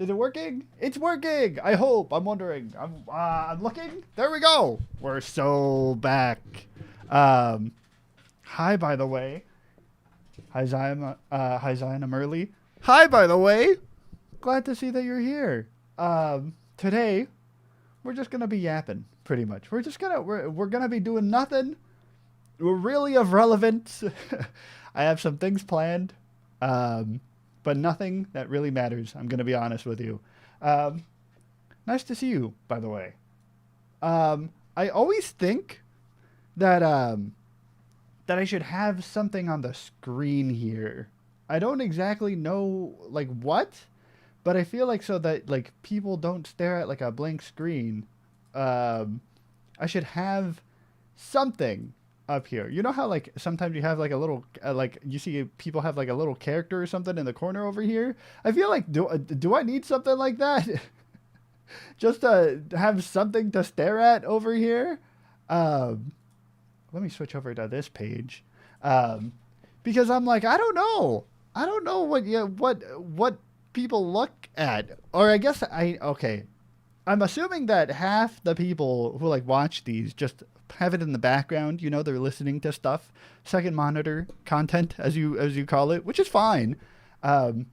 Is it working? It's working. I hope. I'm wondering. I'm looking. There we go. We're so back. Hi, by the way. Hi, Zion. Hi, Zion. I'm early. Hi, by the way. Glad to see that you're here. Today we're just gonna be yapping, pretty much. We're gonna be doing nothing really of relevance. I have some things planned. But nothing that really matters. I'm going to be honest with you. Nice to see you, by the way. I always think that that I should have something on the screen here. I don't exactly know like what, but I feel like so that like people don't stare at like a blank screen. I should have something up here. You know how like sometimes you have like a little like you see people have like a little character or something in the corner over here. I feel like do I need something like that? Just to have something to stare at over here. Let me switch over to this page. Because I'm like I don't know what people look at, or I guess okay. I'm assuming that half the people who like watch these just have it in the background. You know, they're listening to stuff, second monitor content, as you call it, which is fine. But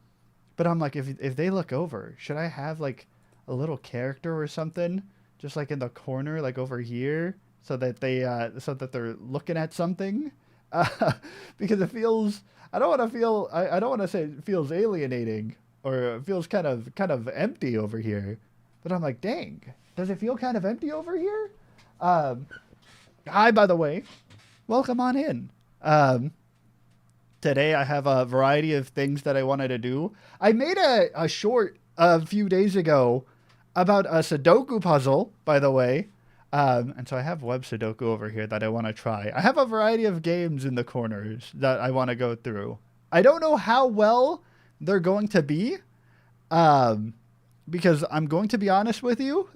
I'm like, if they look over, should I have like a little character or something, just like in the corner, like over here, so that they're looking at something? Because it feels. I don't want to feel. I don't want to say it feels alienating or it feels kind of empty over here. But I'm like, dang, does it feel kind of empty over here? Hi, by the way. Welcome on in. Today I have a variety of things that I wanted to do. I made a short a few days ago about a Sudoku puzzle, by the way. And so I have web Sudoku over here that I want to try. I have a variety of games in the corners that I want to go through. I don't know how well they're going to be. Because I'm going to be honest with you.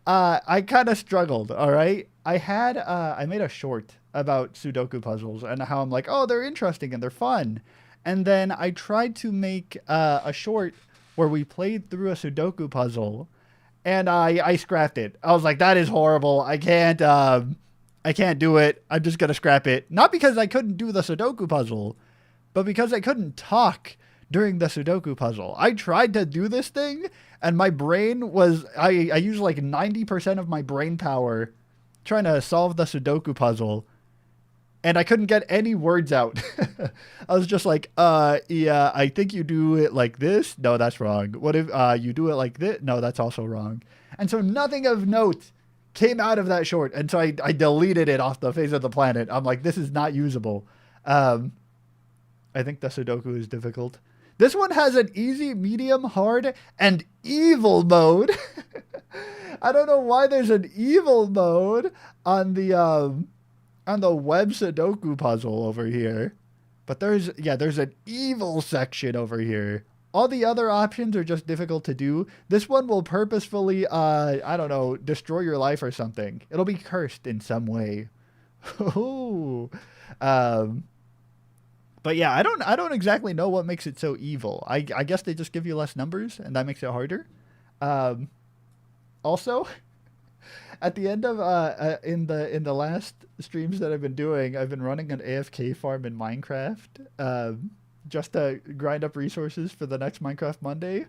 I kind of struggled, all right? I made a short about Sudoku puzzles and how I'm like, oh, they're interesting and they're fun. And then I tried to make a short where we played through a Sudoku puzzle and I scrapped it. I was like, that is horrible. I can't do it. I'm just going to scrap it. Not because I couldn't do the Sudoku puzzle, but because I couldn't talk during the Sudoku puzzle. I tried to do this thing and my brain was, I used like 90% of my brain power trying to solve the Sudoku puzzle and I couldn't get any words out. I was just like, yeah, I think you do it like this. No, that's wrong. What if you do it like this? No, that's also wrong. And so nothing of note came out of that short. And so I deleted it off the face of the planet. I'm like, this is not usable. I think the Sudoku is difficult. This one has an easy, medium, hard, and evil mode. I don't know why there's an evil mode on the web Sudoku puzzle over here. But there's an evil section over here. All the other options are just difficult to do. This one will purposefully, I don't know, destroy your life or something. It'll be cursed in some way. Ooh. But yeah, I don't exactly know what makes it so evil. I guess they just give you less numbers and that makes it harder. Also, at the end of in the last streams that I've been doing, I've been running an AFK farm in Minecraft just to grind up resources for the next Minecraft Monday.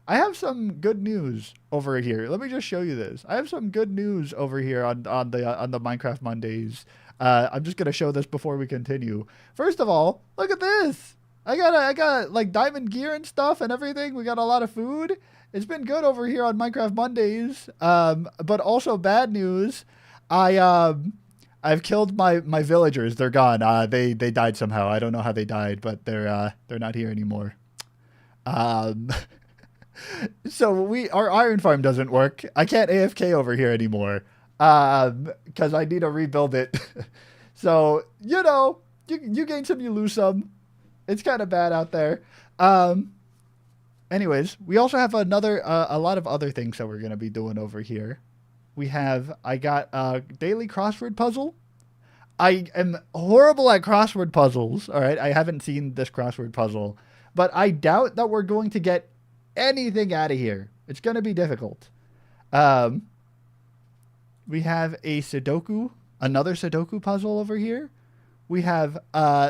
I have some good news over here. Let me just show you this. I have some good news over here on the Minecraft Mondays. I'm just gonna show this before we continue. First of all, look at this. I got like diamond gear and stuff and everything. We got a lot of food. It's been good over here on Minecraft Mondays. But also bad news. I've killed my villagers. They're gone. They died somehow. I don't know how they died, but they're not here anymore. So our iron farm doesn't work. I can't AFK over here anymore. Because I need to rebuild it. So, you know, you gain some, you lose some. It's kind of bad out there. Anyways, we also have a lot of other things that we're going to be doing over here. I got a daily crossword puzzle. I am horrible at crossword puzzles. All right. I haven't seen this crossword puzzle, but I doubt that we're going to get anything out of here. It's going to be difficult. Um, we have a Sudoku, another Sudoku puzzle over here. We have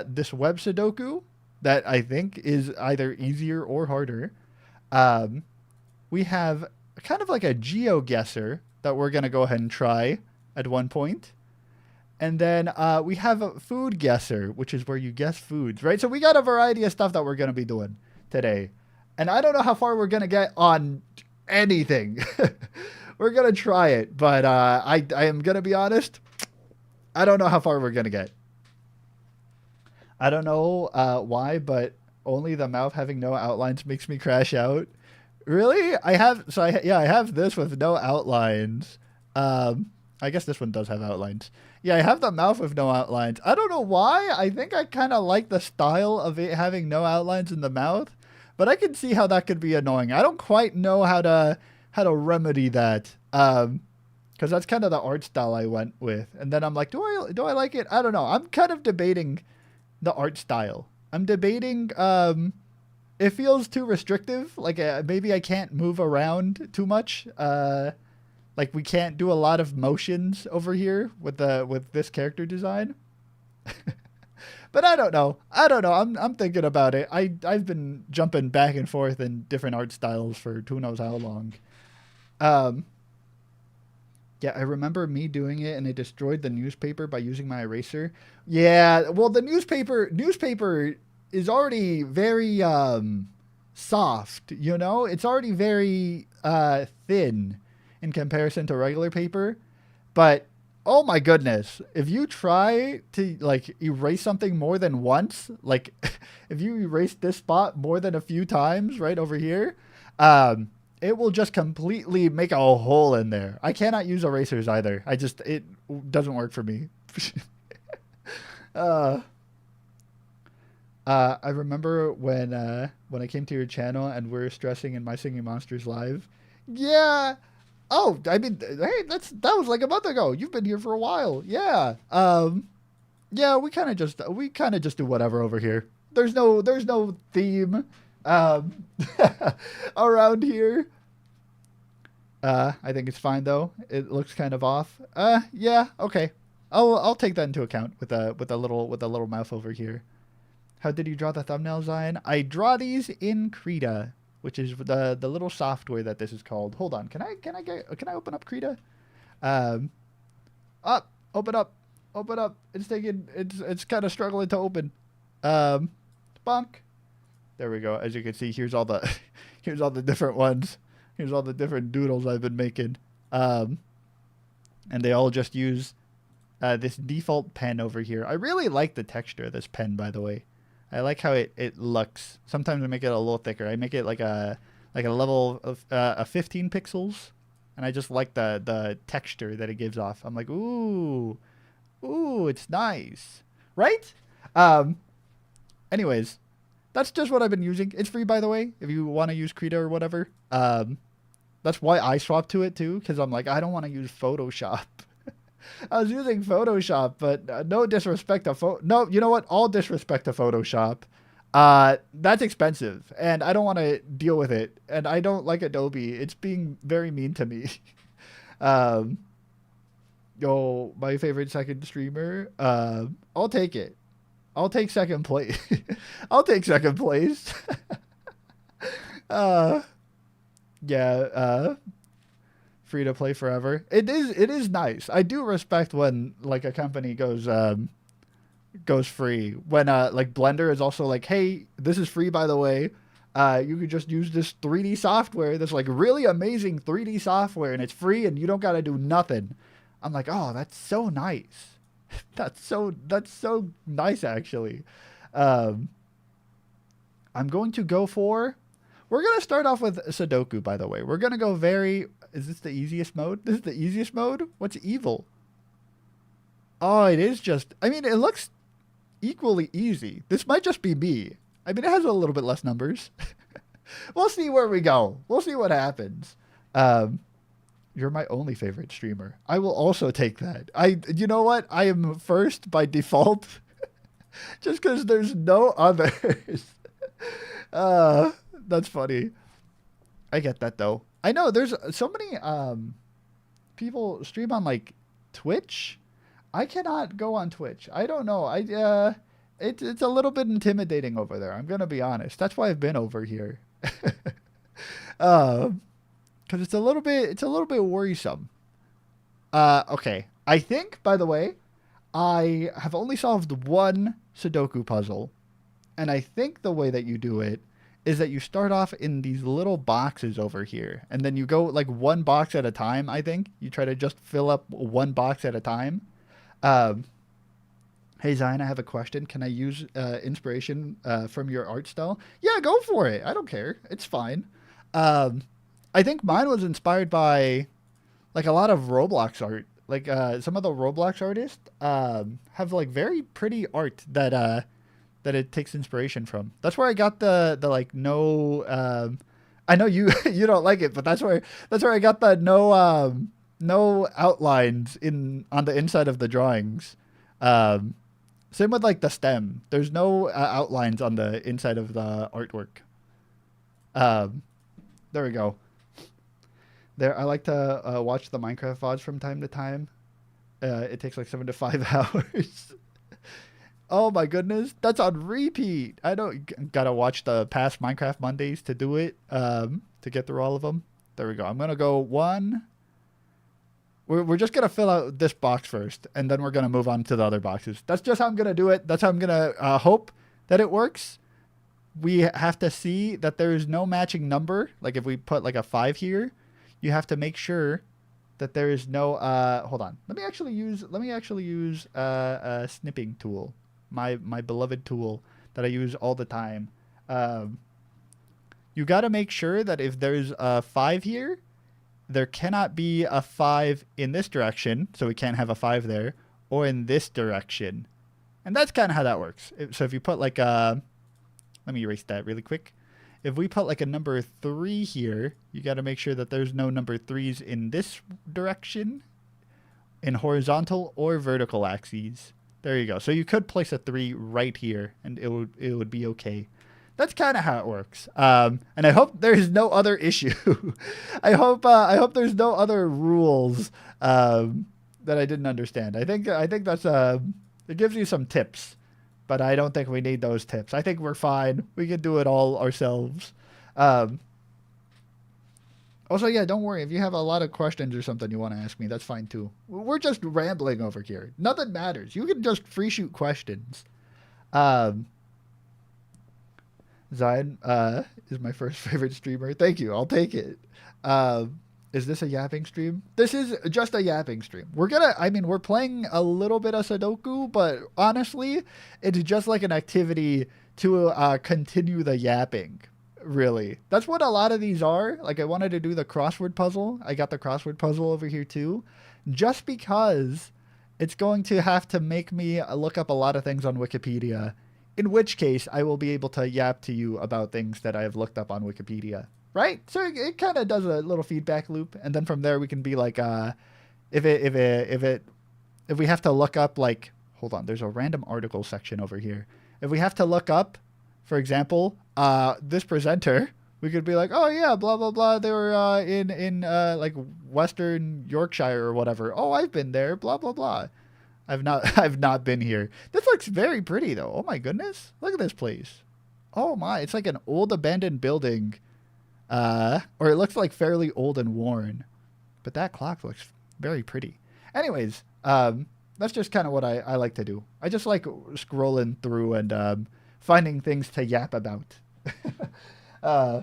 this web Sudoku that I think is either easier or harder. Um, we have kind of like a GeoGuessr that we're going to go ahead and try at one point. And then we have a food guesser, which is where you guess foods, right? So we got a variety of stuff that we're going to be doing today. And I don't know how far we're going to get on anything. We're going to try it. But I am going to be honest. I don't know how far we're going to get. I don't know why, but only the mouth having no outlines makes me crash out. Really? I have this with no outlines. I guess this one does have outlines. Yeah, I have the mouth with no outlines. I don't know why. I think I kind of like the style of it having no outlines in the mouth, but I can see how that could be annoying. I don't quite know how to remedy that. Because that's kind of the art style I went with. And then I'm like, do I like it? I don't know. I'm kind of debating the art style. I'm debating it feels too restrictive. Like maybe I can't move around too much. Like we can't do a lot of motions over here with this character design. But I don't know. I'm thinking about it. I've been jumping back and forth in different art styles for who knows how long. Yeah, I remember me doing it and it destroyed the newspaper by using my eraser. Yeah, well the newspaper is already very soft, you know? It's already very thin in comparison to regular paper. But oh my goodness, if you try to like erase something more than once, like if you erase this spot more than a few times right over here, it will just completely make a hole in there. I cannot use erasers either. It doesn't work for me. I remember when I came to your channel and we were stressing in My Singing Monsters Live. Yeah. Oh, I mean, hey, that was like a month ago. You've been here for a while. Yeah. Yeah, we kind of just do whatever over here. There's no theme around here. I think it's fine though. It looks kind of off. Yeah, okay. I'll take that into account with a little mouth over here. How did you draw the thumbnails, Zion? I draw these in Krita, which is the little software that this is called. Hold on, can I open up Krita? Open up. It's kind of struggling to open. Bonk. There we go. As you can see, here's all the different ones. Here's all the different doodles I've been making. And they all just use this default pen over here. I really like the texture of this pen, by the way. I like how it looks. Sometimes I make it a little thicker. I make it like a level of 15 pixels, and I just like the texture that it gives off. I'm like, ooh, it's nice, right? Anyways, that's just what I've been using. It's free, by the way, if you want to use Krita or whatever. That's why I swapped to it too, because I'm like, I don't want to use Photoshop. I was using Photoshop, but no disrespect to no, you know what? All disrespect to Photoshop. That's expensive, and I don't want to deal with it. And I don't like Adobe. It's being very mean to me. Yo, my favorite second streamer. I'll take it. I'll take second place. I'll take second place. Yeah. Free to play forever. It is nice. I do respect when like a company goes free. When like Blender is also like, hey, this is free by the way. You could just use this 3D software, this like really amazing 3D software, and it's free and you don't gotta do nothing. I'm like, oh, that's so nice. That's so nice actually. I'm going to go for we're going to start off with Sudoku, by the way. We're going to go is this the easiest mode? This is the easiest mode? What's evil? Oh, it is just, I mean, it looks equally easy. This might just be me. I mean, it has a little bit less numbers. We'll see where we go. We'll see what happens. You're my only favorite streamer. I will also take that. You know what? I am first by default. Just because there's no others. That's funny. I get that though. I know there's so many people stream on like Twitch. I cannot go on Twitch. I don't know. It's a little bit intimidating over there. I'm gonna be honest. That's why I've been over here. Because it's a little bit worrisome. Okay. I think, by the way, I have only solved one Sudoku puzzle, and I think the way that you do it is that you start off in these little boxes over here, and then you go like one box at a time. I think you try to just fill up one box at a time. Um, hey Zion, I have a question. Can I use inspiration from your art style? Yeah, go for it. I don't care. It's fine. Um, I think mine was inspired by like a lot of Roblox art. Like some of the Roblox artists have like very pretty art that it takes inspiration from. That's where I got the like no. I know you you don't like it, but that's where I got the no outlines in on the inside of the drawings. Um, Same with like the stem. There's no outlines on the inside of the artwork. Um, there we go. There, I like to watch the Minecraft VODs from time to time. It takes like 7 to 5 hours. Oh my goodness, that's on repeat. I don't gotta watch the past Minecraft Mondays to do it. To get through all of them. There we go. I'm gonna go one. We're just gonna fill out this box first, and then we're gonna move on to the other boxes. That's just how I'm gonna do it. That's how I'm gonna hope that it works. We have to see that there is no matching number. Like if we put like a 5 here, you have to make sure that there is no hold on. Let me actually use a snipping tool. My beloved tool that I use all the time. Um, you got to make sure that if there's a 5 here, there cannot be a 5 in this direction, so we can't have a 5 there, or in this direction. And that's kind of how that works. So if you put like a, let me erase that really quick. If we put like a number 3 here, you got to make sure that there's no number 3s in this direction, in horizontal or vertical axes. There you go. So you could place a 3 right here, and it would be okay. That's kind of how it works. And I hope there's no other issue. I hope there's no other rules that I didn't understand. I think that's it gives you some tips, but I don't think we need those tips. I think we're fine. We can do it all ourselves. Um, Also, yeah, don't worry. If you have a lot of questions or something you want to ask me, that's fine too. We're just rambling over here. Nothing matters. You can just free shoot questions. Um, Zion is my first favorite streamer. Thank you. I'll take it. Is this a yapping stream? This is just a yapping stream. We're playing a little bit of Sudoku, but honestly, it's just like an activity to continue the yapping. Really, that's what a lot of these are. Like I wanted to do the crossword puzzle. I got the crossword puzzle over here too, just because it's going to have to make me look up a lot of things on Wikipedia, in which case I will be able to yap to you about things that I have looked up on Wikipedia, right? So it kind of does a little feedback loop, and then from there we can be like if we have to look up, like, hold on, there's a random article section over here. If we have to look up, for example, this presenter, we could be like, oh yeah, blah blah blah. They were in like Western Yorkshire or whatever. Oh, I've been there. Blah blah blah. I've not been here. This looks very pretty though. Oh my goodness, look at this place. Oh my, it's like an old abandoned building, or it looks like fairly old and worn. But that clock looks very pretty. Anyways, that's just kind of what I like to do. I just like scrolling through and finding things to yap about. uh,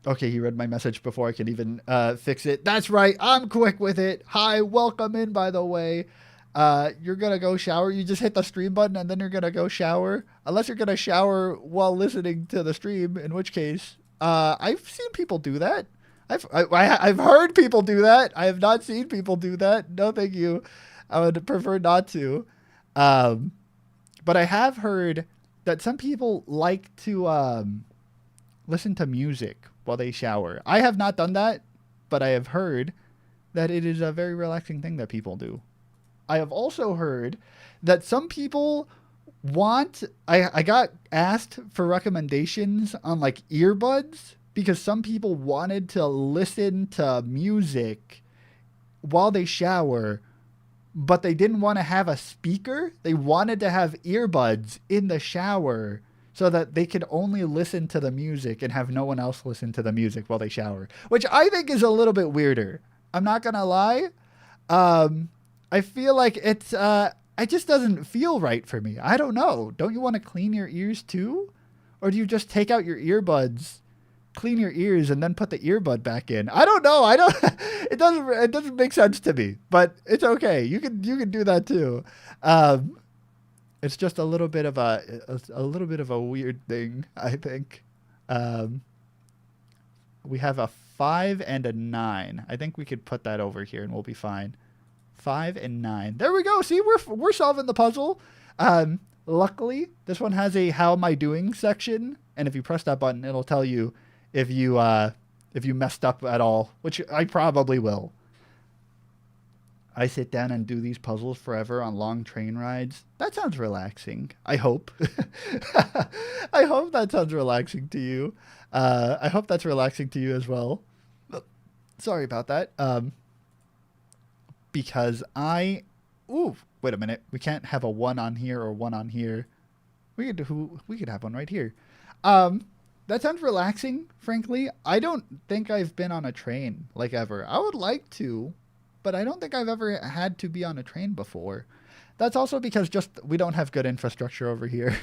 okay, he read my message before I could even fix it. That's right, I'm quick with it. Hi, welcome in, by the way. You're gonna go shower. You just hit the stream button and then you're gonna go shower. Unless you're gonna shower while listening to the stream, in which case, I've seen people do that. I've heard people do that. I have not seen people do that. No, thank you. I would prefer not to. But I have heard that some people like to listen to music while they shower. I have not done that, but I have heard that it is a very relaxing thing that people do. I have also heard that some people I got asked for recommendations on like earbuds because some people wanted to listen to music while they shower, but they didn't want to have a speaker. They wanted to have earbuds in the shower so that they could only listen to the music and have no one else listen to the music while they shower, which I think is a little bit weirder. I'm not going to lie. I feel like it just doesn't feel right for me. I don't know. Don't you want to clean your ears too? Or do you just take out your earbuds, clean your ears, and then put the earbud back in? I don't know. I don't. It doesn't make sense to me. But it's okay. You can do that too. It's just a little bit of a weird thing, I think. We have a 5 and a 9. I think we could put that over here and we'll be fine. 5 and 9. There we go. See, we're solving the puzzle. Luckily, this one has a "How am I doing" section, and if you press that button, it'll tell you if you messed up at all, which I probably will. I sit down and do these puzzles forever on long train rides. That sounds relaxing. I hope. I hope that sounds relaxing to you. I hope that's relaxing to you as well. Sorry about that. Because wait a minute. We can't have a 1 on here or 1 on here. We could have one right here. That sounds relaxing, frankly. I don't think I've been on a train like ever. I would like to, but I don't think I've ever had to be on a train before. That's also because we don't have good infrastructure over here.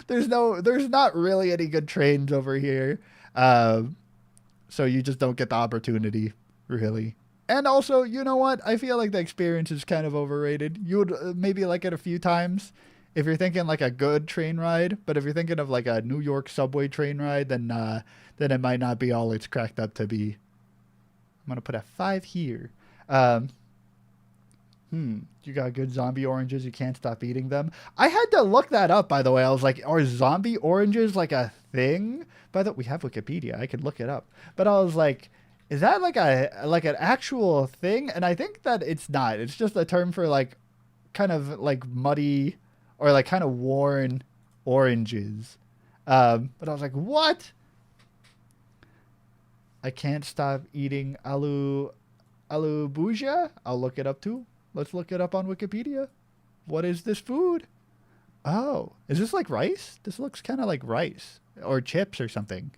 There's not really any good trains over here. So you just don't get the opportunity, really. And also, you know what? I feel like the experience is kind of overrated. You would maybe like it a few times if you're thinking like a good train ride. But if you're thinking of like a New York subway train ride, then it might not be all it's cracked up to be. I'm going to put a 5 here. You got good zombie oranges. You can't stop eating them. I had to look that up, by the way. I was like, are zombie oranges like a thing? We have Wikipedia. I could look it up. But I was like, is that like an actual thing? And I think that it's not. It's just a term for like kind of like muddy or like kind of worn oranges. But I was like, what? I can't stop eating alu buja. I'll look it up too. Let's look it up on Wikipedia. What is this food? Oh, is this like rice? This looks kind of like rice or chips or something.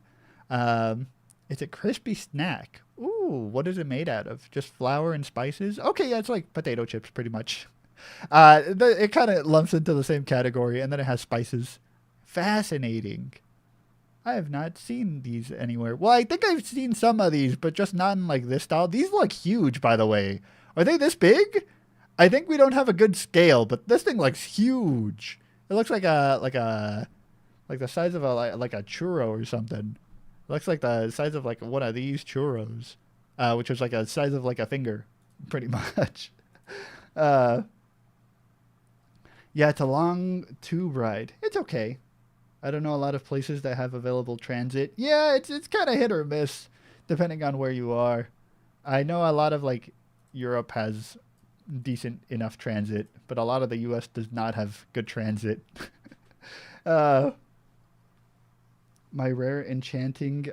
It's a crispy snack. Ooh, what is it made out of? Just flour and spices? Okay, yeah, it's like potato chips pretty much. It kind of lumps into the same category, and then it has spices. Fascinating. I have not seen these anywhere. Well, I think I've seen some of these, but just not in like this style. These look huge, by the way. Are they this big? I think we don't have a good scale, but this thing looks huge. It looks like the size of like a churro or something. It looks like the size of like one of these churros, which is like a size of like a finger, pretty much. Yeah, it's a long tube ride. It's okay. I don't know a lot of places that have available transit. Yeah, it's kind of hit or miss, depending on where you are. I know a lot of like Europe has decent enough transit, but a lot of the U.S. does not have good transit. My rare enchanting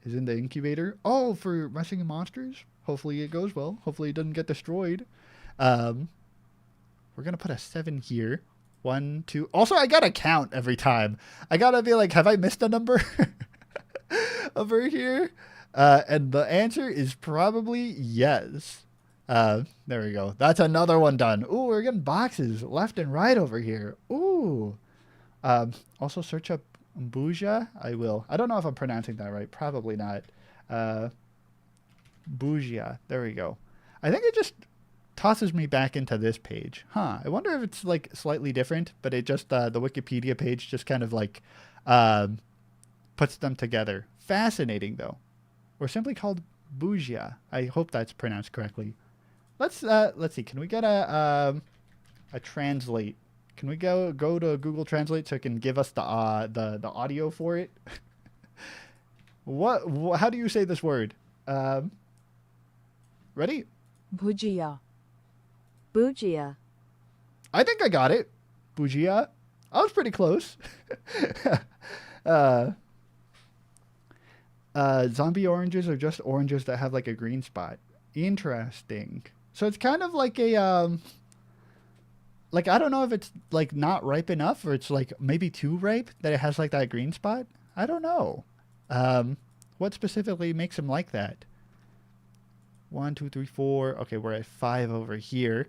is in the incubator. Oh, for Rushing Monsters? Hopefully it goes well. Hopefully it doesn't get destroyed. We're going to put a 7 here. 1, 2. Also, I got to count every time. I got to be like, have I missed a number over here? And the answer is probably yes. There we go. That's another one done. Ooh, we're getting boxes left and right over here. Ooh. Also search up Buja. I will. I don't know if I'm pronouncing that right. Probably not. Buja. There we go. I think it just tosses me back into this page. Huh. I wonder if it's like slightly different, but it just, the Wikipedia page just kind of like, puts them together. Fascinating though. Or simply called Buja. I hope that's pronounced correctly. Let's see. Can we get a translate? Can we go to Google Translate so it can give us the audio for it? What? How do you say this word? Ready? Bujia. Bujia. I think I got it. Bujia. I was pretty close. uh, zombie oranges are just oranges that have like a green spot. Interesting. So it's kind of like a like I don't know if it's like not ripe enough or it's like maybe too ripe that it has like that green spot. I don't know. What specifically makes them like that? 1, 2, 3, 4. Okay, we're at 5 over here.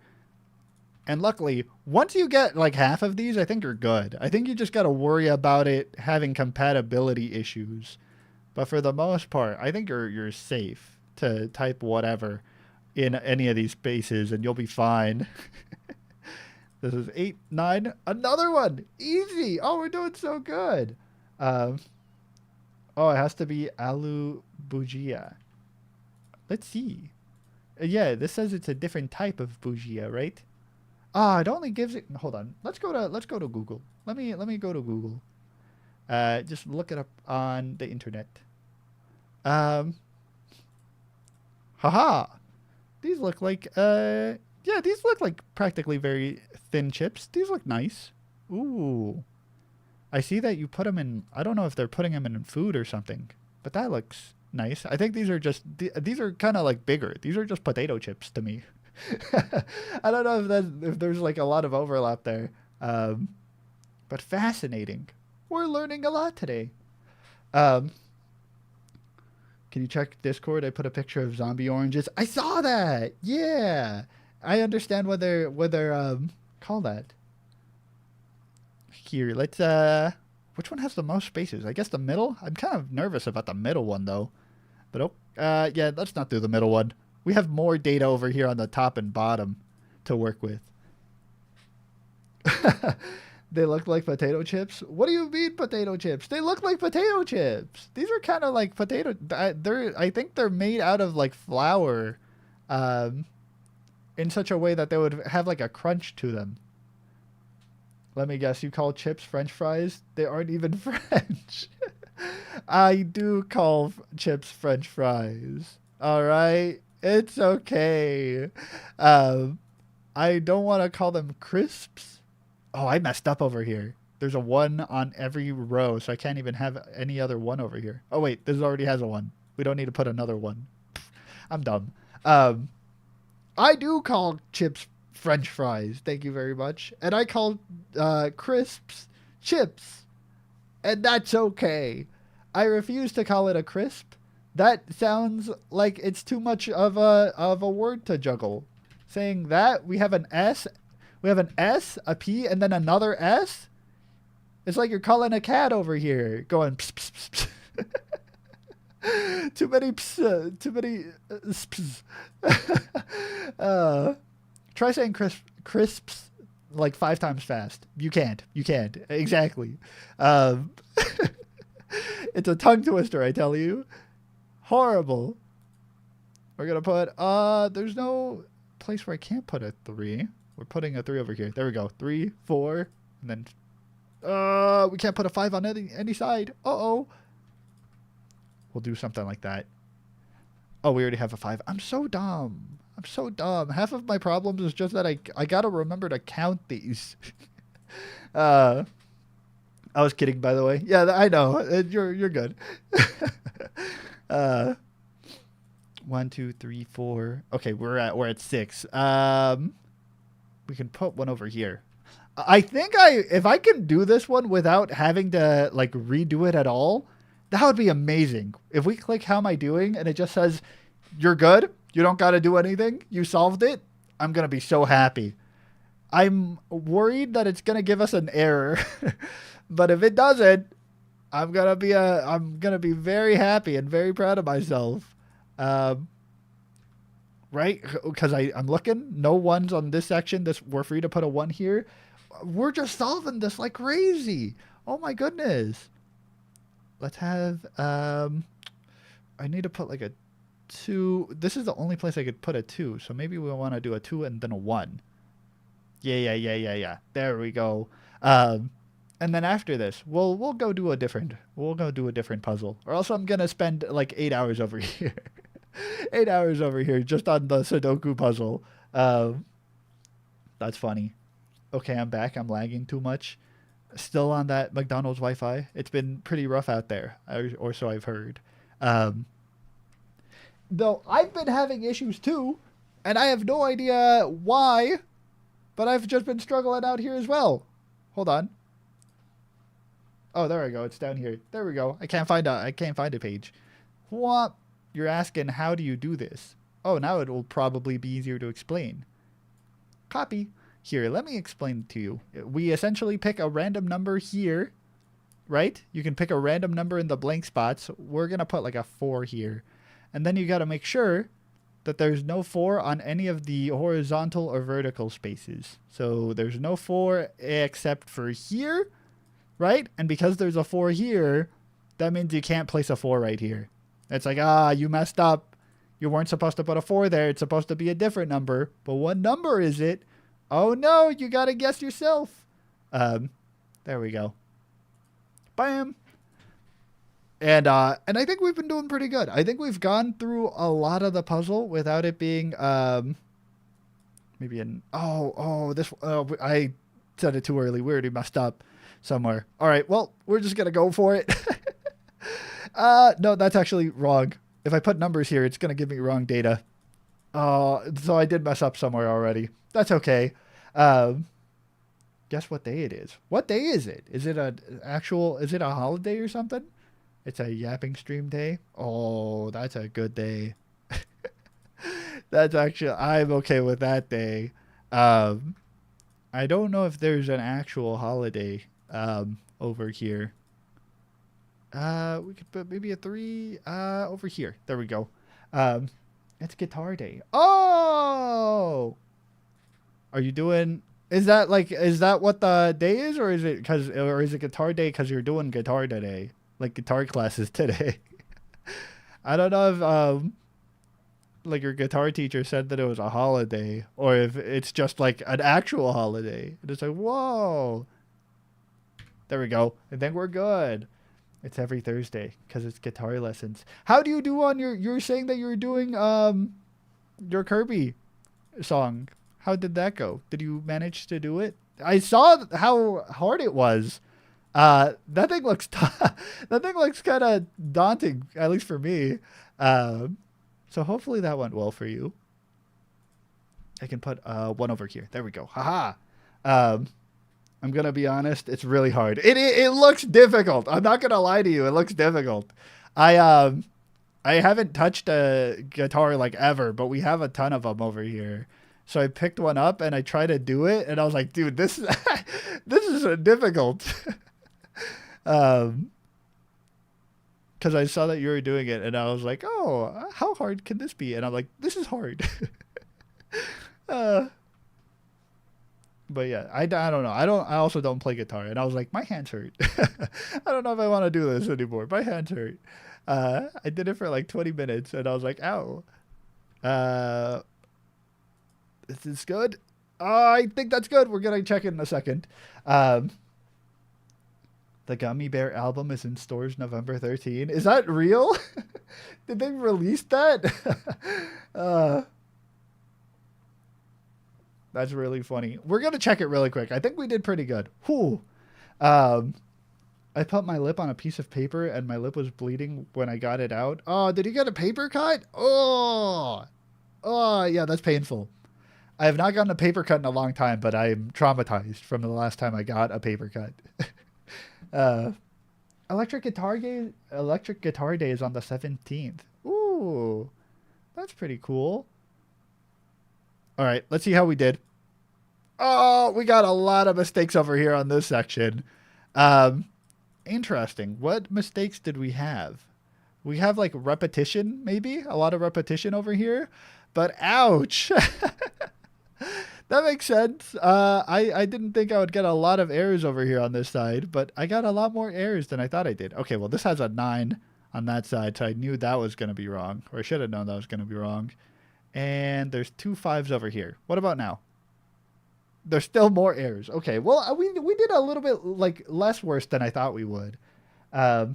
And luckily, once you get like half of these, I think you're good. I think you just got to worry about it having compatibility issues. But for the most part, I think you're safe to type whatever in any of these spaces and you'll be fine. This is 8, 9. Another one. Easy. Oh, we're doing so good. Oh, it has to be alu bugia. Let's see. Yeah, this says it's a different type of bugia, right? Ah, it only gives it. Hold on. Let's go to Google. Let me go to Google. Just look it up on the internet. Haha. These look like yeah, these look like practically very thin chips. These look nice. Ooh. I see that you put them in. I don't know if they're putting them in food or something, but that looks nice. I think these are just these are kind of like bigger. These are just potato chips to me. I don't know if there's like a lot of overlap there, but fascinating. We're learning a lot today. Can you check Discord? I put a picture of zombie oranges. I saw that. Yeah, I understand what they're call that. Here, let's which one has the most spaces? I guess the middle. I'm kind of nervous about the middle one though. But yeah, let's not do the middle one. We have more data over here on the top and bottom to work with. They look like potato chips. What do you mean potato chips? They look like potato chips. These are kind of like potato. I think they're made out of like flour, in such a way that they would have like a crunch to them. Let me guess. You call chips French fries? They aren't even French. I do call chips French fries. All right. It's okay. I don't want to call them crisps. Oh, I messed up over here. There's a 1 on every row, so I can't even have any other 1 over here. Oh, wait. This already has a 1. We don't need to put another 1. I'm dumb. I do call chips French fries. Thank you very much. And I call crisps chips. And that's okay. I refuse to call it a crisp. That sounds like it's too much of a word to juggle. Saying that we have an S, a P, and then another S. It's like you're calling a cat over here, going pss, pss, pss. Too many pss, too many pss. Try saying crisps like 5 times fast. You can't. Exactly. It's a tongue twister, I tell you. Horrible. We're gonna put there's no place where I can't put a 3. We're putting a 3 over here. There we go. 3, 4, and then we can't put a 5 on any side. Uh-oh. We'll do something like that. Oh, we already have a 5. I'm so dumb. Half of my problems is just that I gotta remember to count these. I was kidding, by the way. Yeah, I know. You're good. 1, 2, 3, 4. Okay, we're at 6. We can put 1 over here. I think if I can do this one without having to like redo it at all, that would be amazing. If we click how am I doing and it just says you're good, you don't got to do anything, you solved it, I'm going to be so happy. I'm worried that it's going to give us an error. But if it doesn't, I'm going to be very happy and very proud of myself. Right? Because I'm looking, no 1s on this section. We're free to put a 1 here. We're just solving this like crazy. Oh my goodness. Let's have, I need to put like a 2. This is the only place I could put a 2. So maybe we want to do a 2 and then a 1. Yeah. There we go. And then after this, we'll go do a different puzzle. Or else I'm going to spend like 8 hours over here. 8 hours over here just on the Sudoku puzzle. That's funny. Okay, I'm back. I'm lagging too much. Still on that McDonald's Wi-Fi. It's been pretty rough out there, or so I've heard. Um, though I've been having issues too, and I have no idea why, but I've just been struggling out here as well. Hold on. Oh, there we go. It's down here. There we go. I can't find a page. What? You're asking how do you do this? Oh, now it will probably be easier to explain. Copy. Here, let me explain it to you. We essentially pick a random number here, right? You can pick a random number in the blank spots. We're going to put like a 4 here. And then you got to make sure that there's no 4 on any of the horizontal or vertical spaces. So there's no 4 except for here, right? And because there's a 4 here, that means you can't place a 4 right here. It's like, you messed up. You weren't supposed to put a 4 there. It's supposed to be a different number. But what number is it? Oh no, you got to guess yourself. There we go. Bam. And I think we've been doing pretty good. I think we've gone through a lot of the puzzle without it being maybe an I said it too early. We already messed up somewhere. All right, well, we're just gonna go for it. No, that's actually wrong. If I put numbers here, it's gonna give me wrong data. So I did mess up somewhere already. That's okay. Guess what day it is? What day is it? Is it a holiday or something? It's a yapping stream day. Oh, that's a good day. I'm okay with that day. I don't know if there's an actual holiday, over here. We could put maybe a 3, over here. There we go. It's guitar day. Oh! Are you doing... Is that what the day is, or is it guitar day because you're doing guitar today? Like guitar classes today? I don't know if like your guitar teacher said that it was a holiday, or if it's just like an actual holiday. And it's like, whoa. There we go. I think we're good. It's every Thursday because it's guitar lessons. How do you do on you're saying that you were doing your Kirby song. How did that go? Did you manage to do it? I saw how hard it was. That thing looks that thing looks kind of daunting, at least for me. So hopefully that went well for you. I can put 1 over here. There we go. Haha. I'm gonna be honest. It's really hard. It looks difficult. I'm not gonna lie to you. It looks difficult. I haven't touched a guitar like ever, but we have a ton of them over here. So I picked one up and I tried to do it, and I was like, dude, this is difficult. Because I saw that you were doing it, and I was like, oh, how hard can this be? And I'm like, this is hard. But yeah, I don't know. I also don't play guitar, and I was like, my hands hurt. I don't know if I want to do this anymore. My hands hurt. I did it for like 20 minutes, and I was like, ow. Is this good? I think that's good. We're going to check it in a second. The Gummy Bear album is in stores November 13. Is that real? Did they release that? That's really funny. We're going to check it really quick. I think we did pretty good. Whew. I put my lip on a piece of paper and my lip was bleeding when I got it out. Oh, did you get a paper cut? Oh, yeah, that's painful. I have not gotten a paper cut in a long time, but I'm traumatized from the last time I got a paper cut. Electric Guitar Day is on the 17th. Ooh, that's pretty cool. All right, let's see how we did. Oh, we got a lot of mistakes over here on this section. Interesting. What mistakes did we have? We have like repetition, maybe a lot of repetition over here, but ouch. That makes sense. I didn't think I would get a lot of errors over here on this side, but I got a lot more errors than I thought I did. Okay, well, this has a 9 on that side, so I knew that was going to be wrong, or I should have known that was going to be wrong. And there's 2 5s over here. What about now? There's still more errors. Okay, well, we did a little bit like less worse than I thought we would. The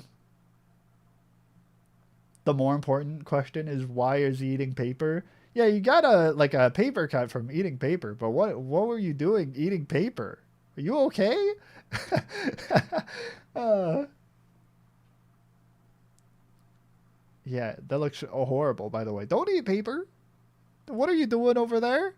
more important question is, why is he eating paper? Yeah, you got a paper cut from eating paper, but what were you doing eating paper? Are you okay? uh, yeah, that looks horrible, by the way. Don't eat paper. What are you doing over there?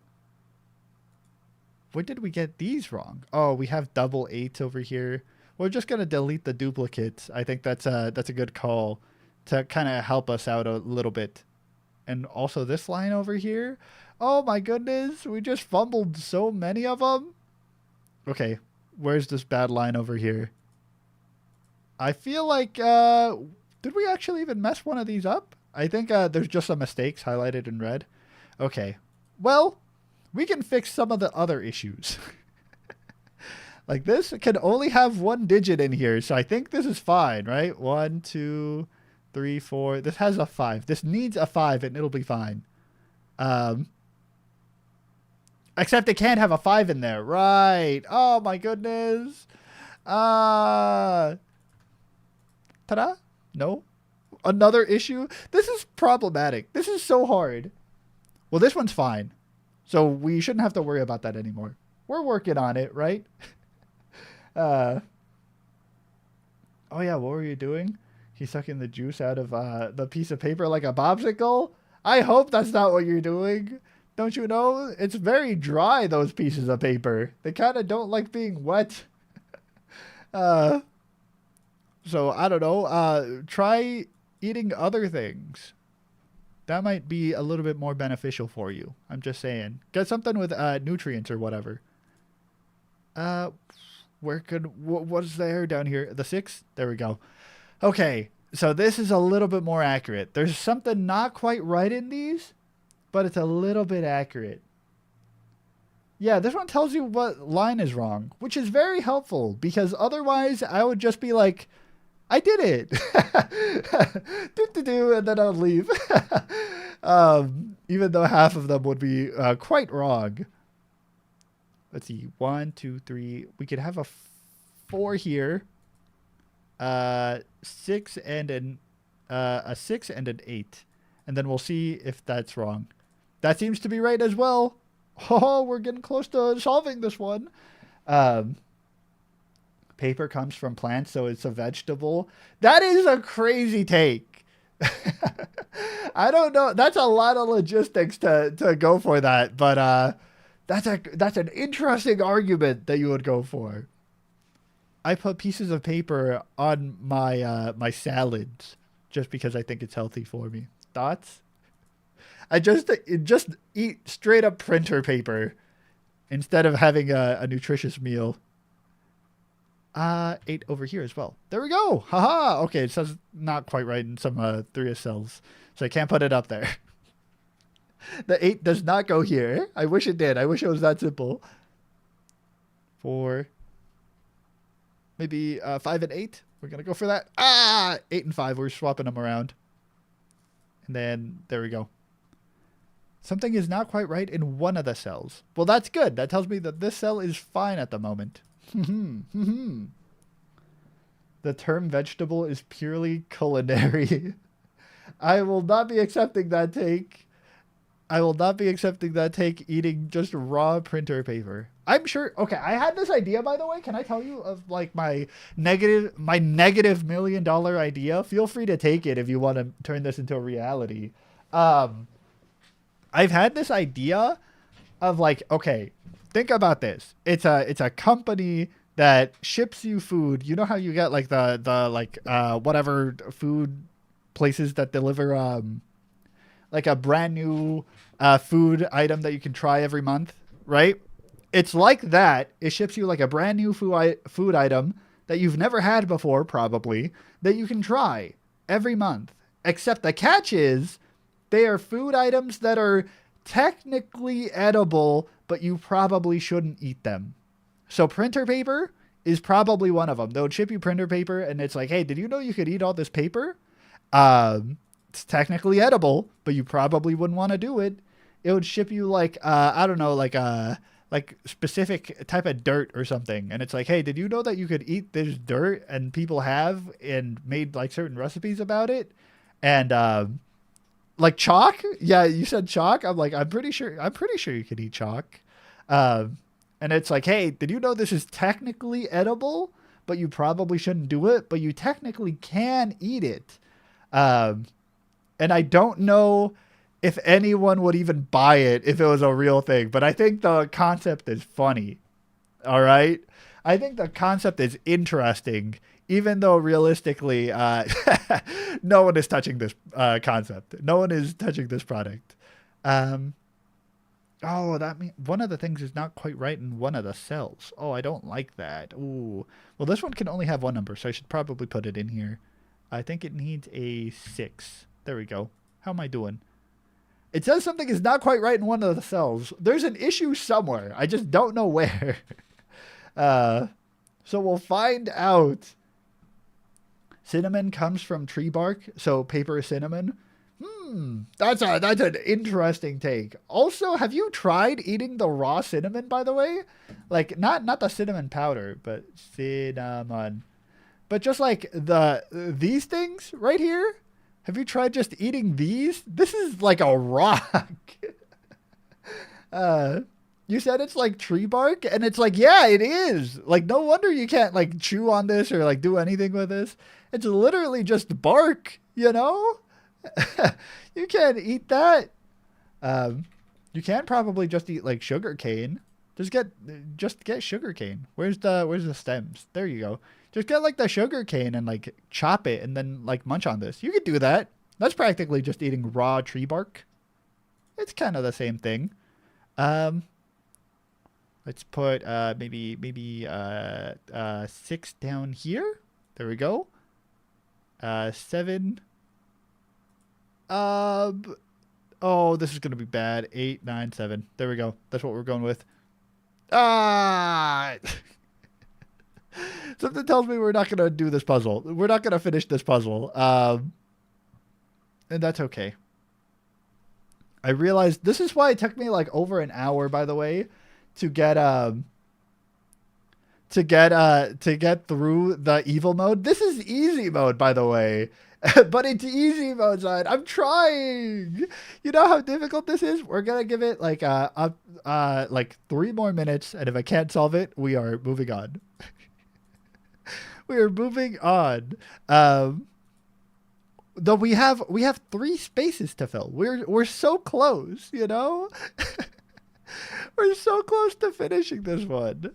Where did we get these wrong? Oh, we have double eights over here. We're just gonna delete the duplicates. I think that's a good call to kind of help us out a little bit. And also this line over here. Oh my goodness, we just fumbled so many of them. Okay, where's this bad line over here? I feel like, did we actually even mess one of these up? I think there's just some mistakes highlighted in red. Okay, well, we can fix some of the other issues. Like this can only have one digit in here, so I think this is fine, right? 1, 2, 3, 4. This has a 5. This needs a 5 and it'll be fine. Except it can't have a 5 in there. Right. Oh my goodness. Ta-da? No? Another issue? This is problematic. This is so hard. Well, this one's fine. So we shouldn't have to worry about that anymore. We're working on it, right? Oh yeah, what were you doing? He's sucking the juice out of the piece of paper like a popsicle? I hope that's not what you're doing. Don't you know? It's very dry, those pieces of paper. They kind of don't like being wet. So, I don't know. Try eating other things. That might be a little bit more beneficial for you. I'm just saying. Get something with nutrients or whatever. What's there down here? The 6? There we go. Okay, so this is a little bit more accurate. There's something not quite right in these, but it's a little bit accurate. Yeah, this one tells you what line is wrong, which is very helpful because otherwise I would just be like, I did it. And then I'll leave. Even though half of them would be quite wrong. Let's see. 1, 2, 3. We could have a 4 here. 6 and a 6 and an 8. And then we'll see if that's wrong. That seems to be right as well. Oh, we're getting close to solving this one. Paper comes from plants, so it's a vegetable. That is a crazy take. I don't know. That's a lot of logistics to go for that, but that's an interesting argument that you would go for. I put pieces of paper on my my salads just because I think it's healthy for me. Thoughts? I just eat straight up printer paper instead of having a nutritious meal. 8 over here as well. There we go. Haha. Okay, it says not quite right in some 3 cells, so I can't put it up there. The 8 does not go here. I wish it did. I wish it was that simple. 4. Maybe 5 and 8. We're going to go for that. 8 and 5. We're swapping them around. And then there we go. Something is not quite right in one of the cells. Well, that's good. That tells me that this cell is fine at the moment. The term vegetable is purely culinary. I will not be accepting that take. I will not be accepting that take eating just raw printer paper. I'm sure. Okay, I had this idea, by the way. Can I tell you of like my negative $1 million idea? Feel free to take it if you want to turn this into a reality. I've had this idea of like, okay, think about this. It's a company that ships you food. You know how you get like the whatever food places that deliver like a brand new food item that you can try every month, right? It's like that. It ships you like a brand new food item that you've never had before, probably, that you can try every month. Except the catch is they are food items that are technically edible, but you probably shouldn't eat them. So printer paper is probably one of them. They'll ship you printer paper and it's like, hey, did you know you could eat all this paper? It's technically edible, but you probably wouldn't want to do it. It would ship you like, I don't know, like specific type of dirt or something. And it's like, hey, did you know that you could eat this dirt? And people have and made like certain recipes about it. And, like chalk? Yeah, you said chalk. I'm like, I'm pretty sure you could eat chalk. And it's like, hey, did you know this is technically edible, but you probably shouldn't do it, but you technically can eat it. Um, and I don't know if anyone would even buy it if it was a real thing, but I think the concept is funny. All right. I think the concept is interesting, even though realistically, no one is touching this concept. No one is touching this product. Um, oh, that means one of the things is not quite right in one of the cells. Oh, I don't like that. Ooh. Well, this one can only have one number, so I should probably put it in here. I think it needs a 6. There we go. How am I doing? It says something is not quite right in one of the cells. There's an issue somewhere. I just don't know where. So we'll find out. Cinnamon comes from tree bark, so paper is cinnamon. That's an interesting take. Also, have you tried eating the raw cinnamon, by the way? Like not the cinnamon powder, but cinnamon. But just like these things right here. Have you tried just eating these? This is like a rock. You said it's like tree bark, and it's like, yeah, it is. Like, no wonder you can't like chew on this or like do anything with this. It's literally just bark, you know? You can't eat that. You can probably just eat like sugar cane. Just get sugar cane. Where's the stems? There you go. Just get like the sugar cane and like chop it and then like munch on this. You could do that. That's practically just eating raw tree bark. It's kind of the same thing. Let's put maybe 6 down here. There we go. 7. Oh, this is gonna be bad. 8, 9, 7. There we go. That's what we're going with. Ah. Something tells me we're not going to do this puzzle. We're not going to finish this puzzle. And that's okay. I realized this is why it took me like over an hour, by the way, to get through the evil mode. This is easy mode, by the way. But it's easy mode side. I'm trying. You know how difficult this is? We're going to give it like like 3 more minutes, and if I can't solve it, we are moving on. We are moving on. Though we have 3 spaces to fill. We're so close, you know? We're so close to finishing this one.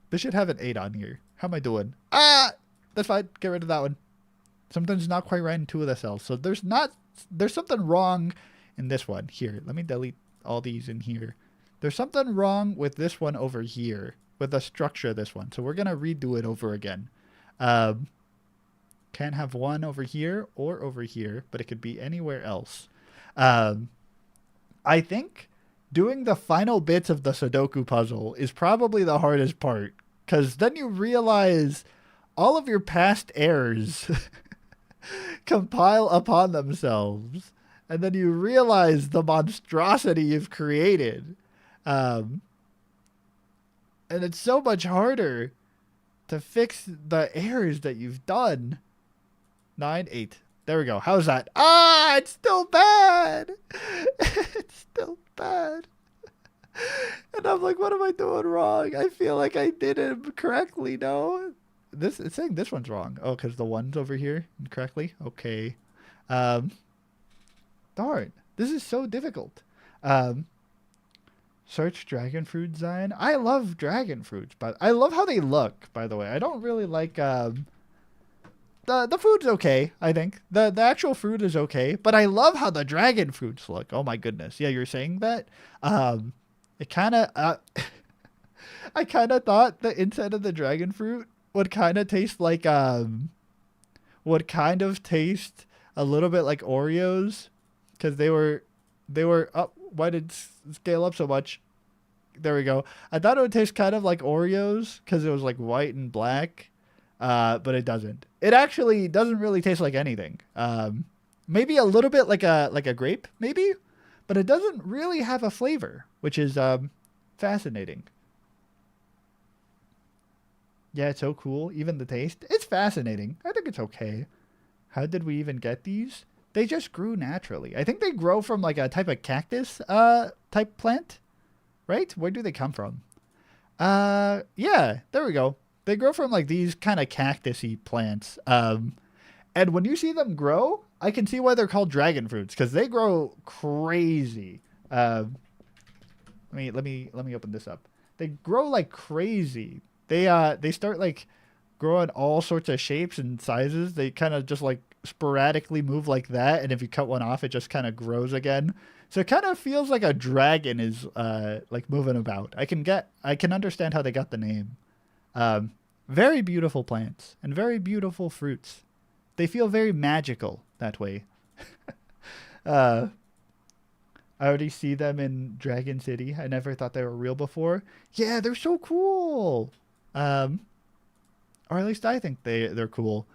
This should have an 8 on here. How am I doing? That's fine. Get rid of that one. Something's not quite right in 2 of the cells. So there's something wrong in this one. Here, let me delete all these in here. There's something wrong with this one over here, with the structure of this one. So we're going to redo it over again. Can't have one over here or over here, but it could be anywhere else. I think doing the final bits of the Sudoku puzzle is probably the hardest part, because then you realize all of your past errors compile upon themselves, and then you realize the monstrosity you've created. And it's so much harder to fix the errors that you've done. 9, 8. There we go. How's that? It's still bad. It's still bad. And I'm like, what am I doing wrong? I feel like I did it correctly. No, it's saying this one's wrong. Oh, because the one's over here incorrectly. Okay. Darn. This is so difficult. Search dragon fruit design. I love dragon fruits, but I love how they look, by the way. I don't really like the food's okay, I think. The actual fruit is okay, but I love how the dragon fruits look. Oh my goodness. Yeah, you're saying that? It kind of I kind of thought the inside of the dragon fruit would kind of taste like would kind of taste a little bit like Oreos, cuz they were up. Why did it scale up so much? There we go. I thought it would taste kind of like Oreos because it was like white and black, but it doesn't. It actually doesn't really taste like anything. Maybe a little bit like a grape, maybe, but it doesn't really have a flavor, which is fascinating. Yeah, it's so cool. Even the taste, it's fascinating. I think it's okay. How did we even get these? They just grew naturally. I think they grow from like a type of cactus type plant, right? Where do they come from? Yeah, there we go. They grow from like these kind of cactusy plants. And when you see them grow, I can see why they're called dragon fruits because they grow crazy. Let me open this up. They grow like crazy. They start like growing all sorts of shapes and sizes. They kind of just like sporadically move like that, and if you cut one off, it just kind of grows again. So it kind of feels like a dragon is like moving about. I can understand how they got the name. Um, Very beautiful plants and very beautiful fruits. They feel very magical that way. Uh, I already see them in Dragon City. I never thought they were real before. Yeah, they're so cool. Um, or at least I think they're cool.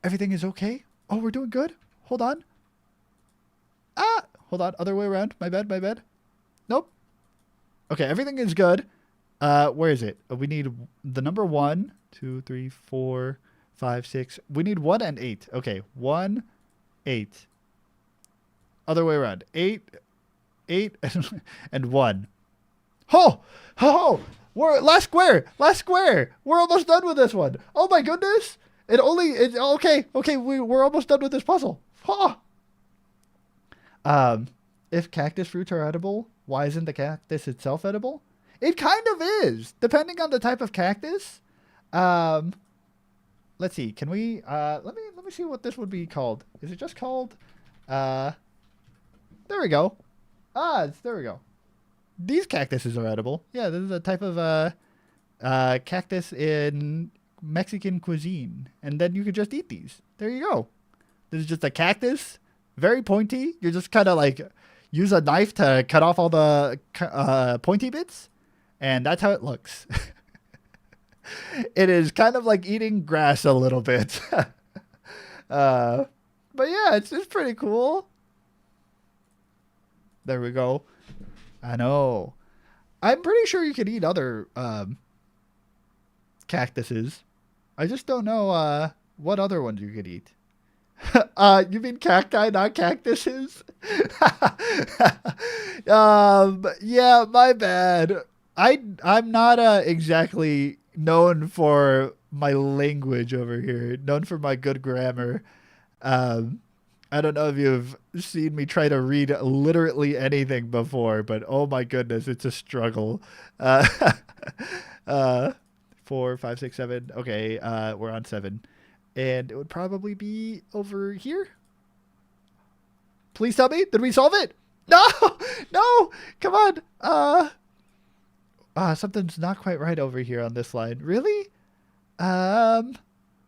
Everything is okay. Oh, we're doing good. Hold on. Ah, hold on. Other way around. My bad. My bad. Nope. Okay, everything is good. Where is it? We need the number 1, 2, 3, 4, 5, 6. We need 1 and 8. Okay, 1, 8. Other way around. 8, 8, and 1. Oh, oh, we're last square, last square. We're almost done with this one. Oh my goodness! Okay, okay. We're almost done with this puzzle. Oh. If cactus fruits are edible, why isn't the cactus itself edible? It kind of is, depending on the type of cactus. Um, let's see. Can we? Let me see what this would be called. Is it just called? Uh, there we go. There we go. These cactuses are edible. Yeah, this is a type of cactus in Mexican cuisine, and then you could just eat these. There you go. This is just a cactus, very pointy. You're just kind of like use a knife to cut off all the pointy bits, and that's how it looks. It is kind of like eating grass a little bit. But yeah, it's pretty cool. There we go. I know. I'm pretty sure you could eat other cactuses. I just don't know what other ones you could eat. You mean cacti, not cactuses? Yeah, my bad. I'm not exactly known for my language over here. Known for my good grammar. I don't know if you've seen me try to read literally anything before, but oh my goodness, it's a struggle. Uh, uh, 4, 5, 6, 7. Okay, we're on 7. And it would probably be over here. Please tell me, did we solve it? No, no, come on. Something's not quite right over here on this line. Really? Um,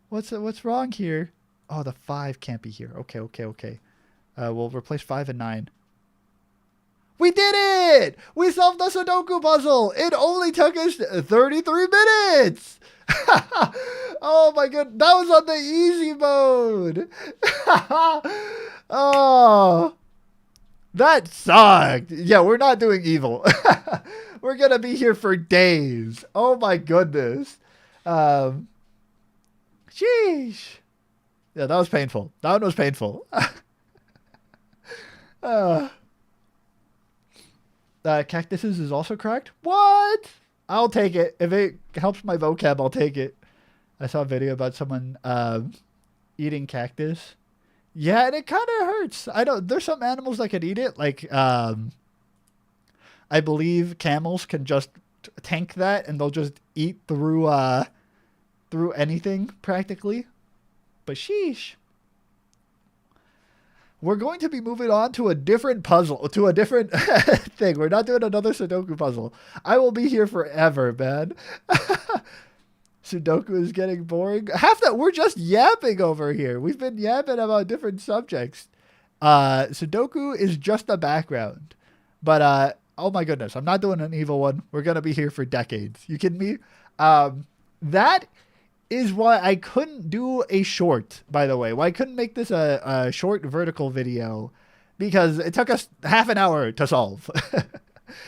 what's wrong here? Oh, the 5 can't be here. Okay, okay, okay. We'll replace 5 and 9. We did it! We solved the Sudoku puzzle! It only took us 33 minutes! Oh my god, that was on the easy mode! Oh, that sucked! Yeah, we're not doing evil. We're gonna be here for days. Oh my goodness. Sheesh. Yeah, that was painful. That one was painful. uh, Cactuses is also correct. What? I'll take it. If it helps my vocab, I'll take it. I saw a video about someone eating cactus. Yeah, and it kind of hurts. I don't. There's some animals that could eat it. Like, I believe camels can just tank that, and they'll just eat through anything practically. But sheesh. We're going to be moving on to a different puzzle, to a different thing. We're not doing another Sudoku puzzle. I will be here forever, man. Sudoku is getting boring. Half that we're just yapping over here. We've been yapping about different subjects. Sudoku is just the background. But oh my goodness, I'm not doing an evil one. We're gonna be here for decades. You kidding me? That is why I couldn't do a short, by the way. Why I couldn't make this a short vertical video, because it took us half an hour to solve.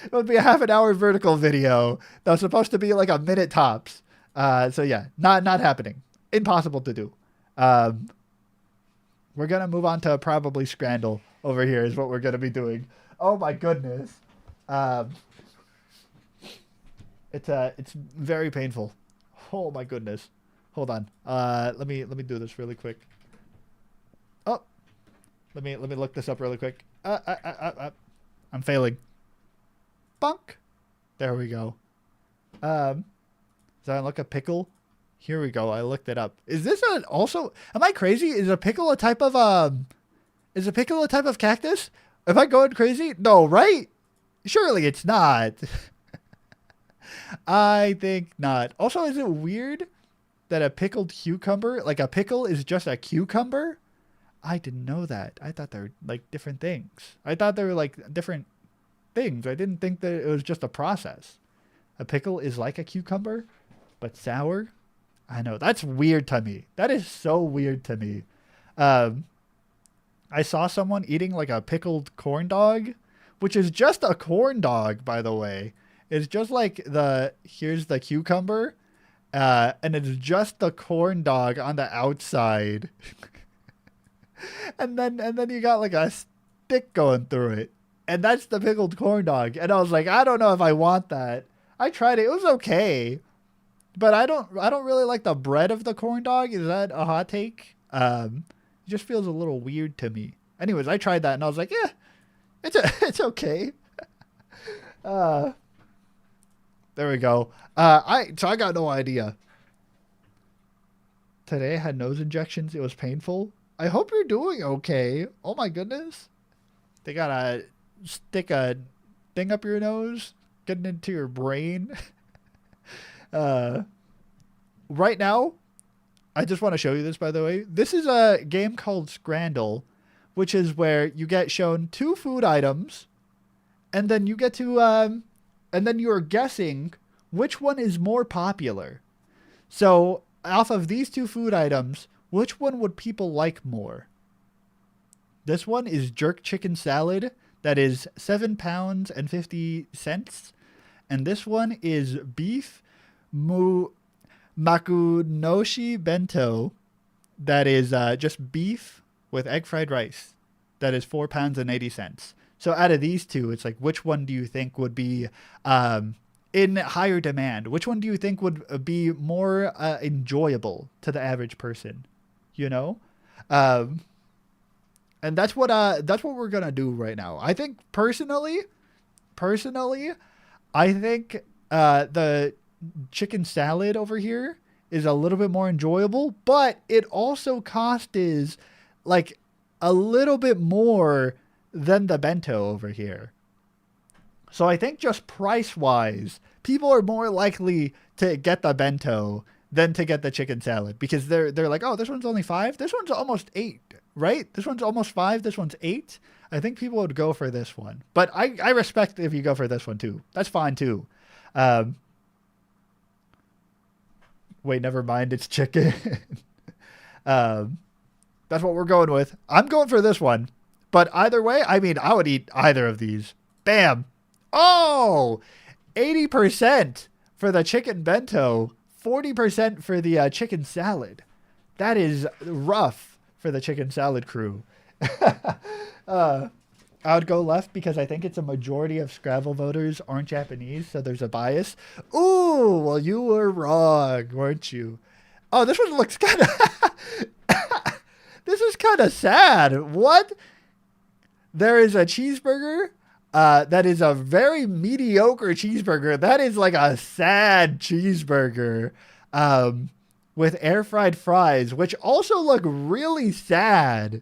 It would be a half an hour vertical video that was supposed to be like a minute tops. So yeah, not happening. Impossible to do. We're going to move on to probably Scrandle over here is what we're going to be doing. Oh my goodness. It's very painful. Oh my goodness. Hold on. Let me do this really quick. Oh, let me look this up really quick. I'm failing. Bunk. There we go. Did I look a pickle? Here we go. I looked it up. Is this also? Am I crazy? Is a pickle a type of Is a pickle a type of cactus? Am I going crazy? No, right? Surely it's not. I think not. Also, is it weird that a pickled cucumber, like a pickle, is just a cucumber? I didn't know that. I thought they're like different things. I thought they were like different things. I didn't think that it was just a process. A pickle is like a cucumber, but sour. I know that's weird to me. That is so weird to me. Um, I saw someone eating like a pickled corn dog, which is just a corn dog, by the way. It's just like here's the cucumber, and it's just the corn dog on the outside. And then you got like a stick going through it. And that's the pickled corn dog. And I was like, I don't know if I want that. I tried it. It was okay. But I don't really like the bread of the corn dog. Is that a hot take? It just feels a little weird to me. Anyways, I tried that and I was like, yeah, it's okay. Uh there we go. So I got no idea. Today I had nose injections. It was painful. I hope you're doing okay. Oh my goodness. They gotta stick a thing up your nose, getting into your brain. Uh, right now, I just want to show you this, by the way. This is a game called Scrandle, which is where you get shown two food items, and then you get to, and then you're guessing which one is more popular. So, off of these two food items, which one would people like more? This one is jerk chicken salad. That is £7 and 50 cents. And this one is beef makunoshi bento. That is just beef with egg fried rice. That is £4 and 80 cents. So out of these two, it's like, which one do you think would be in higher demand? Which one do you think would be more enjoyable to the average person? You know? And that's what we're gonna do right now. I think personally, I think the chicken salad over here is a little bit more enjoyable, but it also cost is like a little bit more than the bento over here. So I think just price wise, people are more likely to get the bento than to get the chicken salad because they're like, oh, this one's only $5. This one's almost $8, right? This one's almost $5. This one's $8. I think people would go for this one, but I respect if you go for this one too. That's fine too. Wait, never mind. It's chicken. That's what we're going with. I'm going for this one, but either way, I mean, I would eat either of these. Bam. Oh, 80% for the chicken bento, 40% for the chicken salad. That is rough for the chicken salad crew. I would go left because I think it's a majority of Scrabble voters aren't Japanese, so there's a bias. Ooh, well, you were wrong, weren't you? Oh, this one looks kind of... this is kind of sad. What? There is a cheeseburger that is a very mediocre cheeseburger. That is like a sad cheeseburger with air-fried fries, which also look really sad.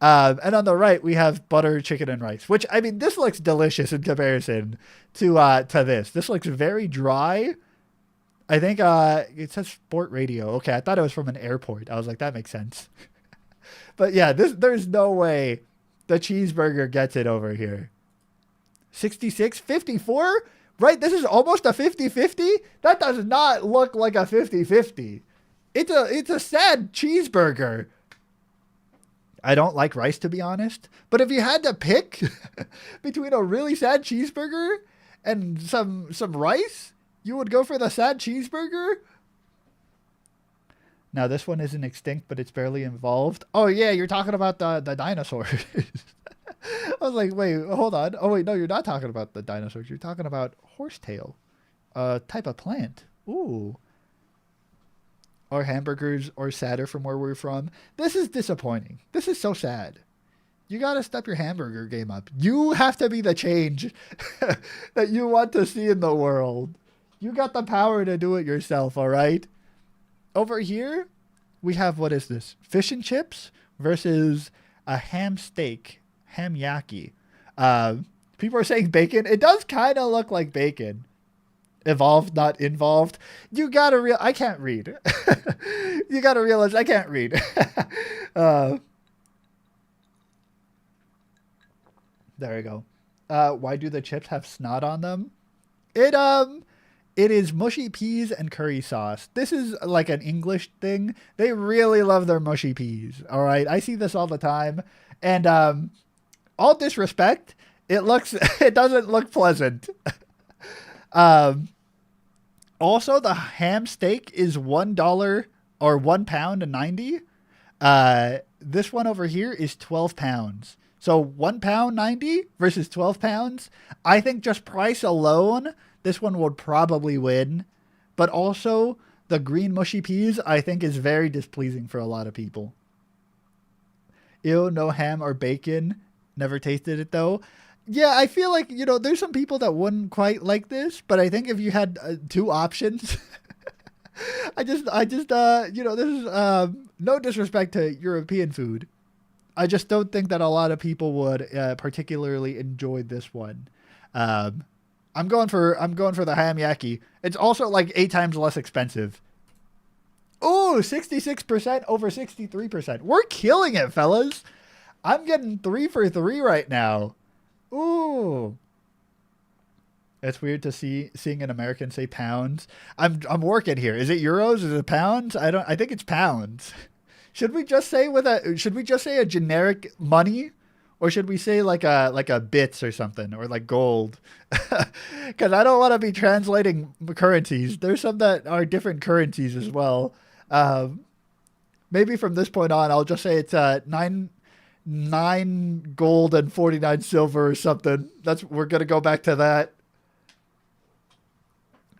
And on the right, we have butter, chicken, and rice, which, I mean, this looks delicious in comparison to this. This looks very dry. I think it says sport radio. Okay, I thought it was from an airport. I was like, that makes sense. But yeah, there's no way the cheeseburger gets it over here. 66, 54? Right? This is almost a 50-50? That does not look like a 50-50. It's a sad cheeseburger. I don't like rice, to be honest. But if you had to pick between a really sad cheeseburger and some rice, you would go for the sad cheeseburger? Now, this one isn't extinct, but it's barely involved. Oh, yeah, you're talking about the dinosaurs. I was like, wait, hold on. Oh, wait, no, you're not talking about the dinosaurs. You're talking about horsetail. A type of plant. Ooh. Our hamburgers are sadder from where we're from. This is disappointing. This is so sad. You gotta step your hamburger game up. You have to be the change that you want to see in the world. You got the power to do it yourself, all right? Over here, we have, what is this? Fish and chips versus a ham steak. Ham yaki. People are saying bacon. It does kind of look like bacon. Evolved, not involved. You gotta I can't read. You gotta realize I can't read. There we go. Why do the chips have snot on them? It is mushy peas and curry sauce. This is like an English thing. They really love their mushy peas. All right, I see this all the time, and all disrespect, it doesn't look pleasant. Also, the ham steak is $1 or £1.90. This one over here is 12 pounds. So £1.90 versus 12 pounds. I think just price alone, this one would probably win. But also, the green mushy peas, I think, is very displeasing for a lot of people. Ew, no ham or bacon. Never tasted it though. Yeah, I feel like, there's some people that wouldn't quite like this, but I think if you had two options, this is no disrespect to European food. I just don't think that a lot of people would particularly enjoy this one. I'm going for the ham yaki. It's also like 8 times less expensive. Ooh, 66% over 63%. We're killing it, fellas. I'm getting 3 for 3 right now. Ooh. It's weird to seeing an American say pounds. I'm working here. Is it euros? Is it pounds? I think it's pounds. Should we just say a generic money, or should we say like a bits or something, or like gold? Cuz I don't want to be translating currencies. There's some that are different currencies as well. Maybe from this point on I'll just say it's 9 gold and 49 silver or something. We're going to go back to that.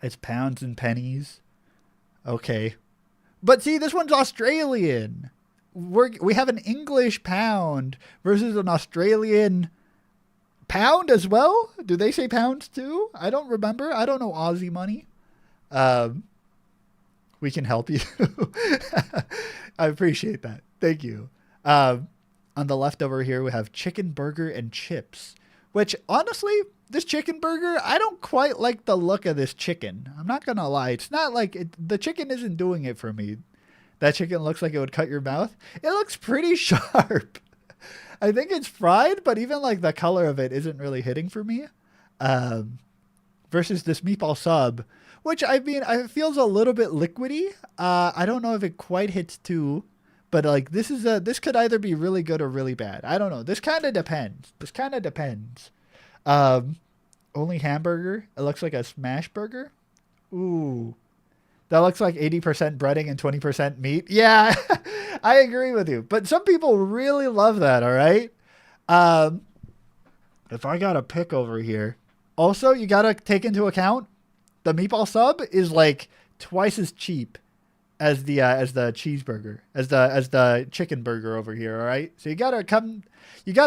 It's pounds and pennies. Okay. But see, this one's Australian. We have an English pound versus an Australian pound as well. Do they say pounds too? I don't remember. I don't know Aussie money. We can help you. I appreciate that. Thank you. On the left over here, we have chicken burger and chips, which honestly, this chicken burger, I don't quite like the look of this chicken. I'm not going to lie. It's not like the chicken isn't doing it for me. That chicken looks like it would cut your mouth. It looks pretty sharp. I think it's fried, but even like the color of it isn't really hitting for me. Versus this meatball sub, which it feels a little bit liquidy. I don't know if it quite hits 2. But like this could either be really good or really bad. I don't know. This kind of depends. Only hamburger. It looks like a smash burger. Ooh, that looks like 80% breading and 20% meat. Yeah, I agree with you. But some people really love that. All right. If I got a pick over here, also you gotta take into account the meatball sub is like twice as cheap as the cheeseburger, as the chicken burger over here, all right? So you gotta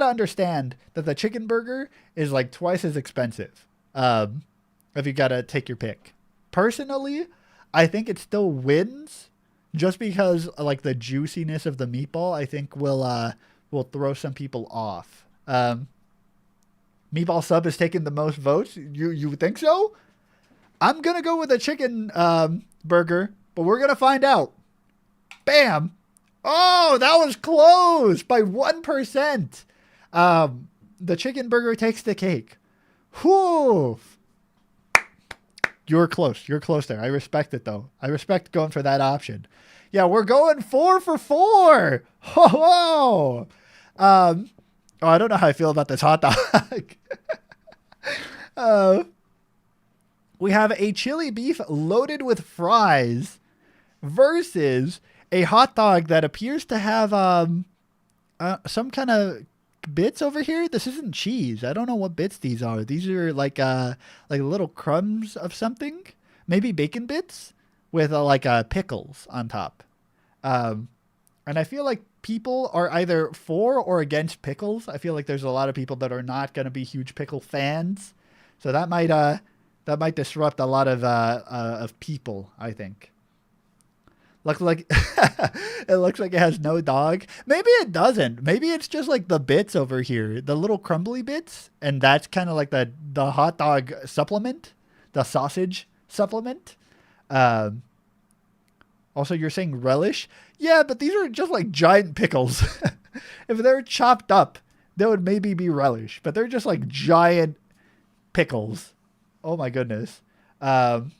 understand that the chicken burger is like twice as expensive. If you gotta take your pick. Personally, I think it still wins, just because like the juiciness of the meatball, I think will throw some people off. Meatball sub is taking the most votes. You think so? I'm gonna go with a chicken burger. But we're going to find out. Bam. Oh, that was close by 1%. The chicken burger takes the cake. Whew. You're close. You're close there. I respect it, though. I respect going for that option. Yeah, we're going 4 for 4. Ho, ho. I don't know how I feel about this hot dog. We have a chili beef loaded with fries versus a hot dog that appears to have some kind of bits over here. This isn't cheese. I don't know what bits these are. These are like little crumbs of something. maybe bacon bits with like pickles on top. Um, and I feel like people are either for or against pickles. I feel like there's a lot of people that are not going to be huge pickle fans, so that might disrupt a lot of people, I think. Looks like it looks like it has no dog. Maybe it doesn't. Maybe it's just like the bits over here, the little crumbly bits, and that's kind of like the hot dog supplement, the sausage supplement. Um, Also, you're saying relish? Yeah, but these are just like giant pickles. If they're chopped up, that would maybe be relish, but they're just like giant pickles. Oh my goodness. Um,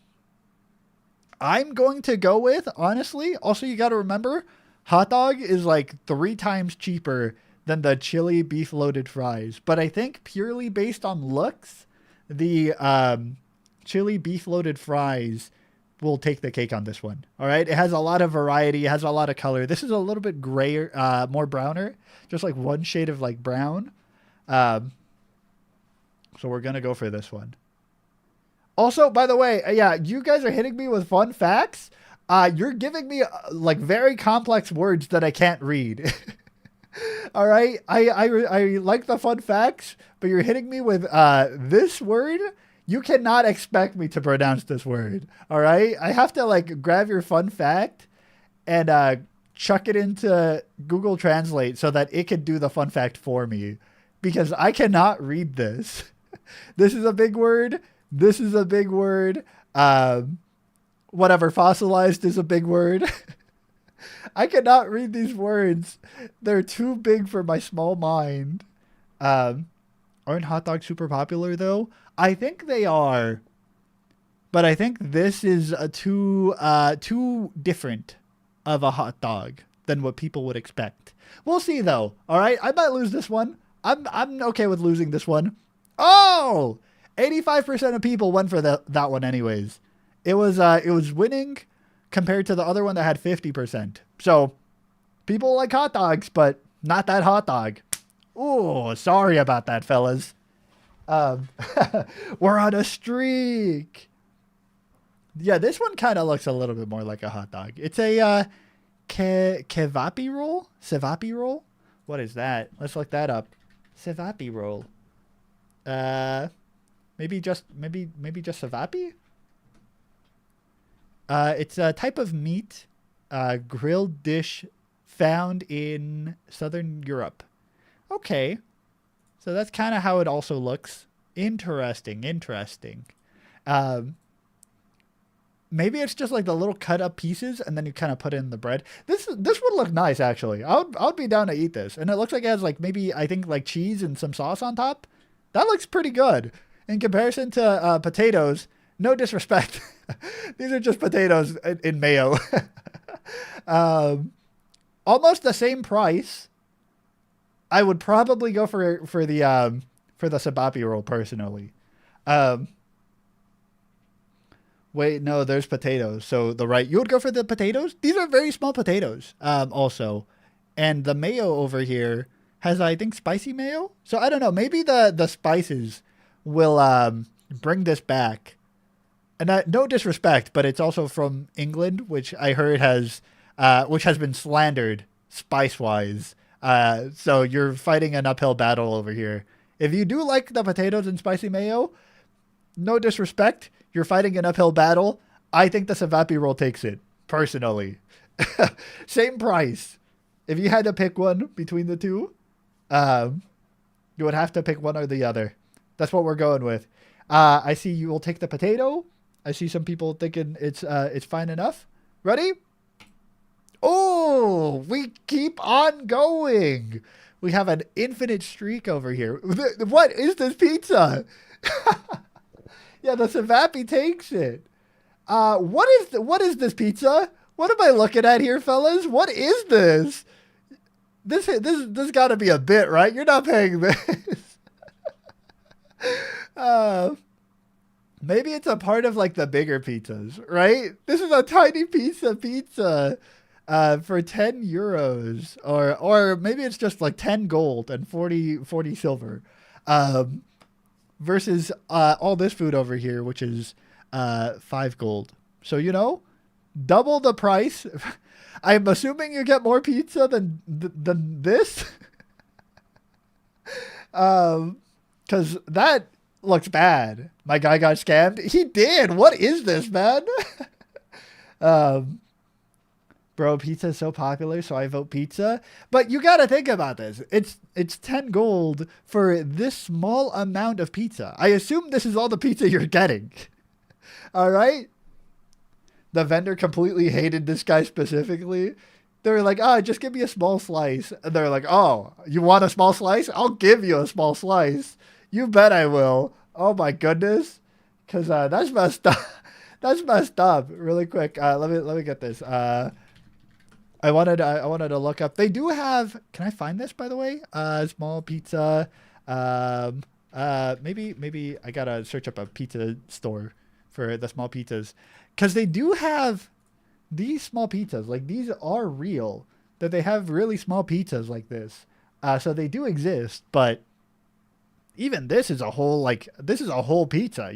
I'm going to go with, honestly, also, you got to remember, hot dog is like 3 times cheaper than the chili beef loaded fries. But I think purely based on looks, the chili beef loaded fries will take the cake on this one. All right. It has a lot of variety. It has a lot of color. This is a little bit grayer, more browner, just like one shade of like brown. Um, so we're going to go for this one. Also, by the way, yeah, you guys are hitting me with fun facts. You're giving me like very complex words that I can't read. All right. I like the fun facts, but you're hitting me with this word. You cannot expect me to pronounce this word. All right. I have to like grab your fun fact and chuck it into Google Translate so that it can do the fun fact for me because I cannot read this. This is a big word. This is a big word. Whatever, fossilized is a big word. I cannot read these words. They're too big for my small mind. Aren't hot dogs super popular though? I think they are, but I think this is too different of a hot dog than what people would expect. We'll see though. All right, I might lose this one. I'm okay with losing this one. Oh, 85% of people went for that one anyways. It was winning compared to the other one that had 50%. So people like hot dogs, but not that hot dog. Oh, sorry about that, fellas. We're on a streak. Yeah, this one kind of looks a little bit more like a hot dog. It's a kevapi roll? Sevapi roll? What is that? Let's look that up. Sevapi roll. Maybe just sevapi? It's a type of meat, grilled dish found in Southern Europe. Okay. So that's kind of how it also looks. Interesting. Maybe it's just like the little cut up pieces and then you kind of put in the bread. This would look nice actually. I would be down to eat this. And it looks like it has like maybe I think like cheese and some sauce on top. That looks pretty good in comparison to potatoes. No disrespect. These are just potatoes in mayo. Almost the same price. I would probably go for the sabapi roll personally. Wait, no, there's potatoes. So you would go for the potatoes. These are very small potatoes. Also, and the mayo over here has I think spicy mayo. So I don't know. Maybe the spices will bring this back. And no disrespect, but it's also from England, which I heard has been slandered spice wise. So you're fighting an uphill battle over here. If you do like the potatoes and spicy mayo, no disrespect, you're fighting an uphill battle. I think the Savapi roll takes it, personally. Same price. If you had to pick one between the two, you would have to pick one or the other. That's what we're going with. I see you will take the potato. I see some people thinking it's fine enough. Ready? Oh, we keep on going. We have an infinite streak over here. What is this pizza? Yeah, the Savapi takes it. What is this pizza? What am I looking at here, fellas? What is this? This got to be a bit, right? You're not paying this. Maybe it's a part of like the bigger pizzas, right? This is a tiny piece of pizza. For 10 euros or maybe it's just like 10 gold and 40 silver, versus, all this food over here, which is, 5 gold. So, double the price. I'm assuming you get more pizza than this. Because that looks bad. My guy got scammed. He did. What is this, man? um, Bro, pizza is so popular, so I vote pizza. But you gotta think about this. It's 10 gold for this small amount of pizza. I assume this is all the pizza you're getting. All right? The vendor completely hated this guy specifically. They were like, oh, just give me a small slice. And they're like, oh, you want a small slice? I'll give you a small slice. You bet I will. Oh my goodness. Because that's messed up. That's messed up. Really quick. Let me get this. I wanted to look up. They do have. Can I find this, by the way? Small pizza. Maybe I gotta search up a pizza store for the small pizzas, because they do have these small pizzas. Like, these are real. That they have really small pizzas like this. So they do exist, but even this is a whole pizza.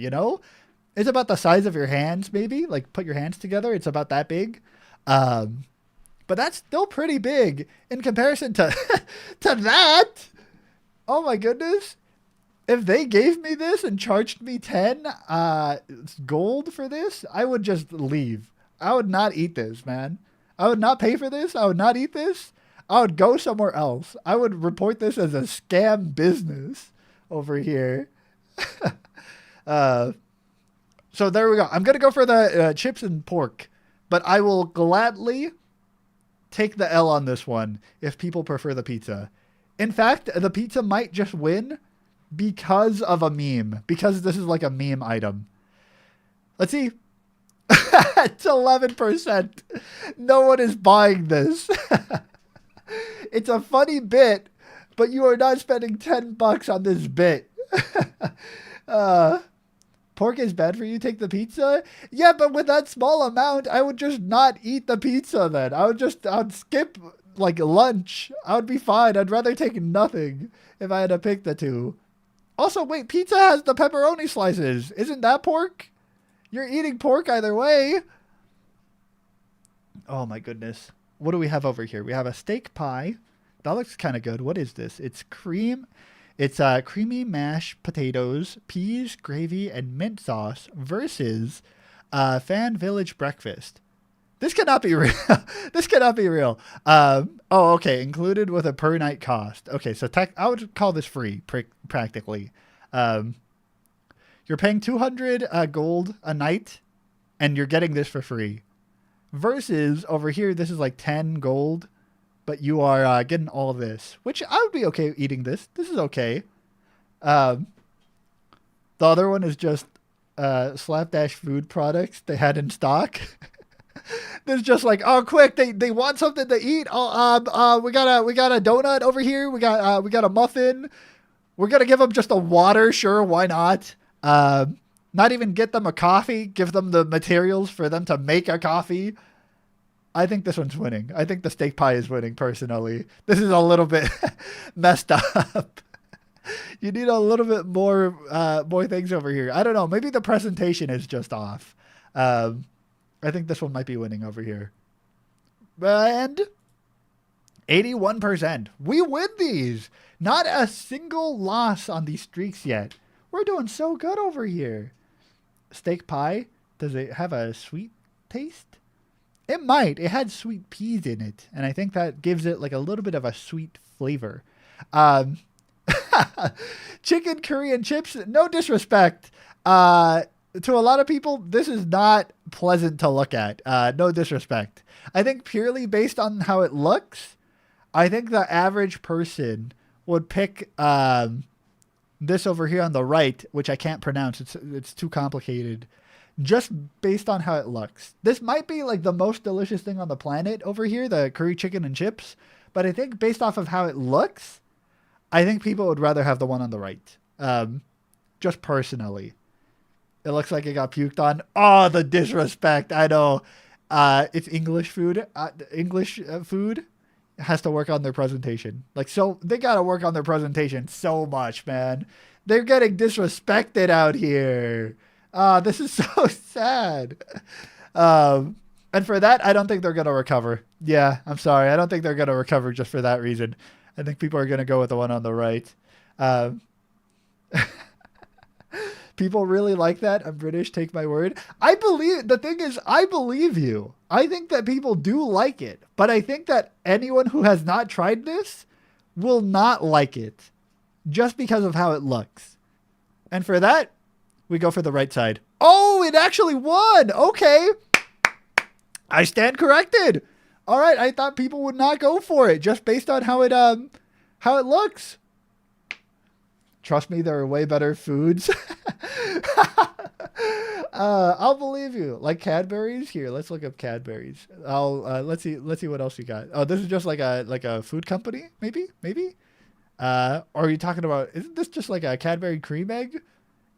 It's about the size of your hands, maybe. Like, put your hands together. It's about that big. But that's still pretty big in comparison to to that. Oh my goodness. If they gave me this and charged me 10 gold for this, I would just leave. I would not eat this, man. I would not pay for this. I would not eat this. I would go somewhere else. I would report this as a scam business over here. So there we go. I'm going to go for the chips and pork, but I will gladly take the L on this one if people prefer the pizza. In fact, the pizza might just win because of a meme, because this is like a meme item. Let's see. It's 11%. No one is buying this. It's a funny bit, but you are not spending $10 on this bit. Pork is bad for you, take the pizza? Yeah, but with that small amount, I would just not eat the pizza then. I'd skip like lunch. I would be fine. I'd rather take nothing if I had to pick the two. Also, wait, pizza has the pepperoni slices. Isn't that pork? You're eating pork either way. Oh my goodness. What do we have over here? We have a steak pie. That looks kind of good. What is this? It's creamy mashed potatoes, peas, gravy, and mint sauce versus Fan Village breakfast. This cannot be real. This cannot be real. Okay. Included with a per night cost. Okay, so I would call this free, practically. You're paying 200 gold a night, and you're getting this for free. Versus over here, this is like 10 gold, but you are getting all of this, which I would be okay eating this. This is okay. The other one is just slapdash food products they had in stock. There's just like, oh, quick, they want something to eat. Oh, we got a donut over here. We got a muffin. We're gonna give them just a water. Sure, why not? Not even get them a coffee. Give them the materials for them to make a coffee. I think this one's winning. I think the steak pie is winning, personally. This is a little bit messed up. You need a little bit more things over here. I don't know. Maybe the presentation is just off. I think this one might be winning over here. And 81%. We win these. Not a single loss on these streaks yet. We're doing so good over here. Steak pie. Does it have a sweet taste? It might. It had sweet peas in it, and I think that gives it like a little bit of a sweet flavor. Chicken curry and chips. No disrespect. To a lot of people, this is not pleasant to look at. No disrespect. I think purely based on how it looks, I think the average person would pick this over here on the right, which I can't pronounce. It's too complicated. Just based on how it looks. This might be like the most delicious thing on the planet over here, the curry chicken and chips. But I think based off of how it looks, I think people would rather have the one on the right. Just personally. It looks like it got puked on. Oh, the disrespect. I know. It's English food. English food has to work on their presentation. So they got to work on their presentation so much, man. They're getting disrespected out here. This is so sad. Um, and for that, I don't think they're gonna recover. Yeah, I'm sorry. I don't think they're gonna recover just for that reason. I think people are gonna go with the one on the right. Um, People really like that. I'm British, take my word. I believe the thing is, I believe you. I think that people do like it, but I think that anyone who has not tried this will not like it just because of how it looks. And for that, we go for the right side. Oh, it actually won. Okay. I stand corrected. All right, I thought people would not go for it just based on how it looks. Trust me, there are way better foods. I'll believe you. Like Cadbury's here. Let's look up Cadbury's. I'll let's see what else you got. Oh, this is just like a food company, maybe. Or are you talking about? Isn't this just like a Cadbury cream egg?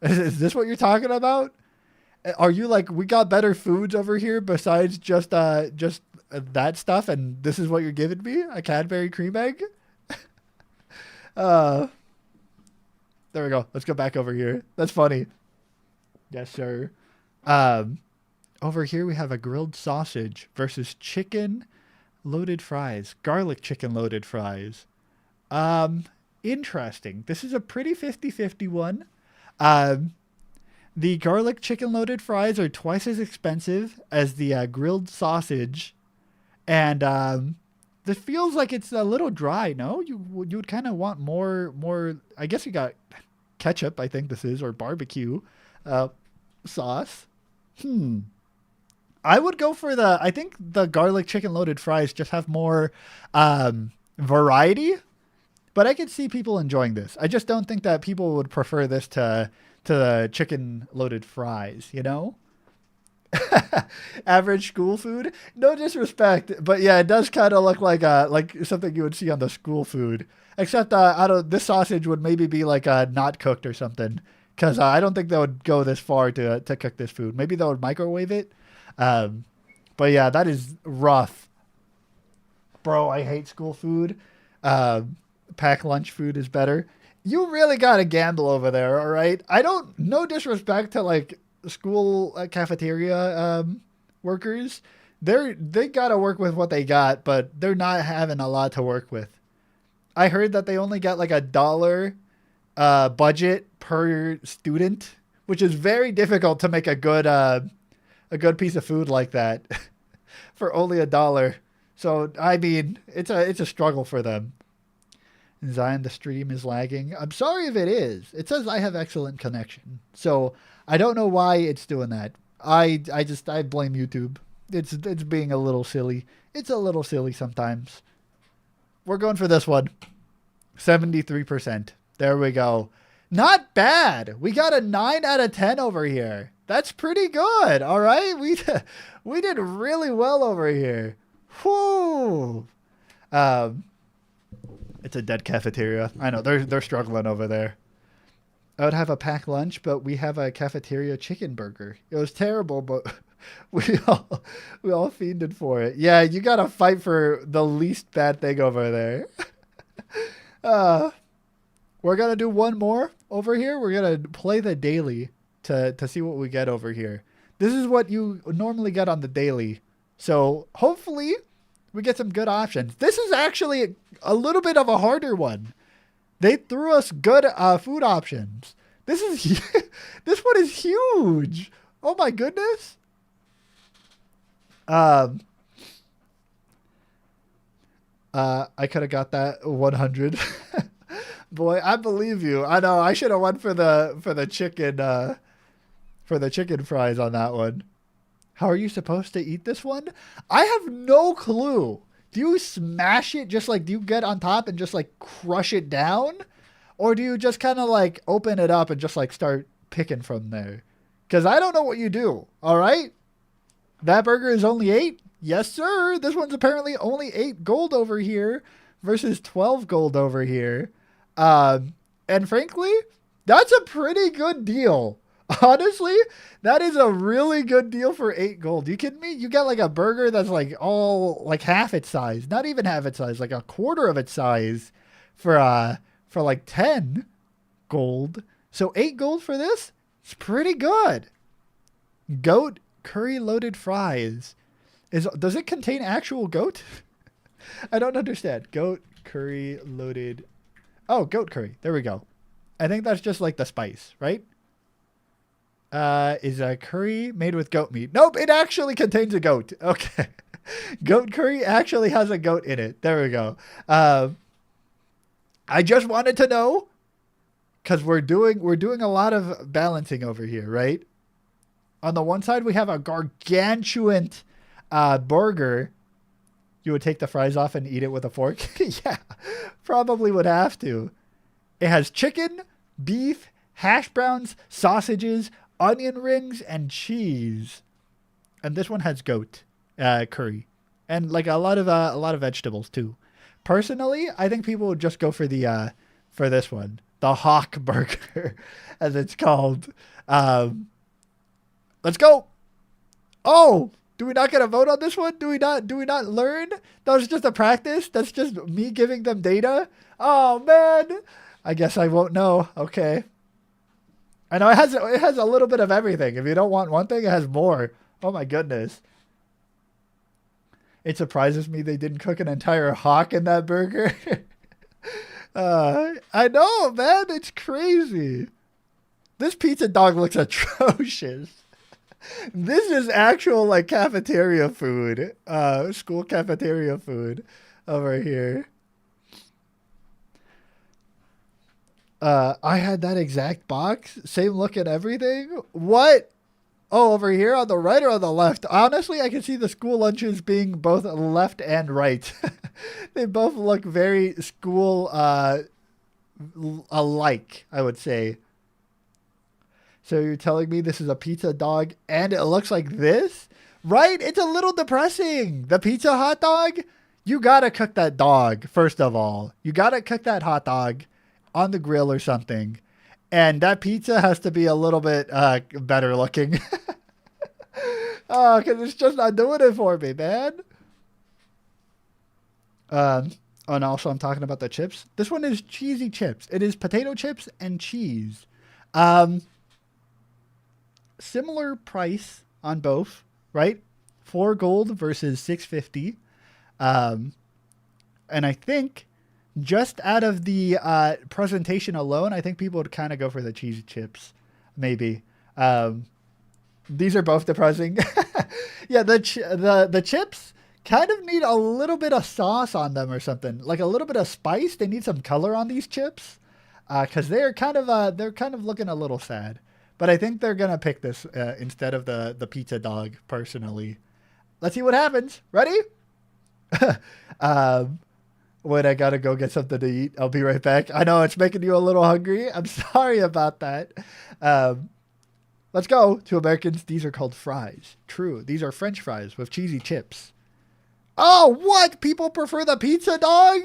Is this what you're talking about? Are you like we got better foods over here besides just that stuff, and this is what you're giving me? A Cadbury cream egg? Uh, there we go. Let's go back over here. That's funny. Yes, sir. Um, Over here we have a grilled sausage versus chicken loaded fries, garlic chicken loaded fries. Um, Interesting. This is a pretty 50-50 one. Um, the garlic chicken loaded fries are twice as expensive as the grilled sausage, and this feels like it's a little dry. No, you would kind of want more. I guess you got ketchup. I think this is or barbecue sauce. I would go for the. I think the garlic chicken loaded fries just have more variety, but I could see people enjoying this. I just don't think that people would prefer this to the chicken loaded fries. You know. Average school food. No disrespect, but yeah, it does kind of look like something you would see on the school food. Except out of this sausage would maybe be like not cooked or something, because I don't think they would go this far to cook this food. Maybe they would microwave it. But yeah, that is rough, bro. I hate school food. Pack lunch food is better. You really gotta gamble over there, all right? I don't. No disrespect to like school cafeteria workers. They gotta work with what they got, but they're not having a lot to work with. I heard that they only got like $1 budget per student, which is very difficult to make a good piece of food like that for only $1. So I mean, it's a struggle for them. Zion, the stream is lagging. I'm sorry if it is. It says I have excellent connection, so I don't know why it's doing that. I blame YouTube. It's being a little silly. It's a little silly sometimes. We're going for this one. 73%. There we go. Not bad. We got a 9 out of 10 over here. That's pretty good. All right. We did really well over here. Whoo. It's a dead cafeteria. I know they're struggling over there. I would have a packed lunch, but we have a cafeteria chicken burger. It was terrible, but we all fiended for it. Yeah, you gotta fight for the least bad thing over there. We're gonna do one more over here. We're gonna play the daily to see what we get over here. This is what you normally get on the daily. So hopefully we get some good options. This is actually a little bit of a harder one. They threw us good food options. This one is huge. Oh my goodness. I could have got that 100. Boy, I believe you. I know I should have went for the chicken fries on that one. How are you supposed to eat this one? I have no clue. Do you smash it do you get on top and just like crush it down? Or do you just kind of like open it up and just like start picking from there? Because I don't know what you do. All right. That burger is only 8. Yes, sir. This one's apparently only 8 gold over here versus 12 gold over here. And frankly, that's a pretty good deal. Honestly, that is a really good deal for 8 gold. You kidding me? You get like a burger that's like all like half its size, not even half its size, like a quarter of its size for like 10 gold. So 8 gold for this? It's pretty good. Goat curry loaded fries. Does it contain actual goat? I don't understand. Goat curry loaded. Oh, goat curry. There we go. I think that's just like the spice, right? Is a curry made with goat meat? Nope, it actually contains a goat. Okay. Goat curry actually has a goat in it. There we go. I just wanted to know because we're doing a lot of balancing over here, right? On the one side, we have a gargantuan burger. You would take the fries off and eat it with a fork? Yeah, probably would have to. It has chicken, beef, hash browns, sausages, onion rings, and cheese. And this one has goat curry, and like a lot of vegetables too. Personally, I think people would just go for this one, the Hawk Burger, as it's called. Um, let's go. Oh, do we not get a vote on this one? Do we not? Do we not learn? That was just a practice. That's just me giving them data. Oh man, I guess I won't know. Okay. I know it has a little bit of everything. If you don't want one thing, it has more. Oh my goodness. It surprises me they didn't cook an entire hawk in that burger. I know, man. It's crazy. This pizza dog looks atrocious. This is actual like cafeteria food. School cafeteria food over here. I had that exact box. Same look and everything. What? Oh, over here on the right or on the left? Honestly, I can see the school lunches being both left and right. They both look very school alike, I would say. So you're telling me this is a pizza dog and it looks like this? Right? It's a little depressing. The pizza hot dog? You gotta cook that dog, first of all. You gotta cook that hot dog on the grill or something. And that pizza has to be a little bit better looking. Oh, because it's just not doing it for me, man. And also I'm talking about the chips. This one is cheesy chips. It is potato chips and cheese. Similar price on both, right? 4 gold versus 650. And I think just out of the presentation alone, I think people would kind of go for the cheesy chips, maybe. These are both depressing. Yeah, the chips kind of need a little bit of sauce on them or something, like a little bit of spice. They need some color on these chips because they're kind of looking a little sad. But I think they're gonna pick this instead of the pizza dog. Personally, let's see what happens. Ready? Wait, I gotta go get something to eat. I'll be right back. I know it's making you a little hungry. I'm sorry about that. Let's go to Americans. These are called fries. True. These are French fries with cheesy chips. Oh, what? People prefer the pizza dog?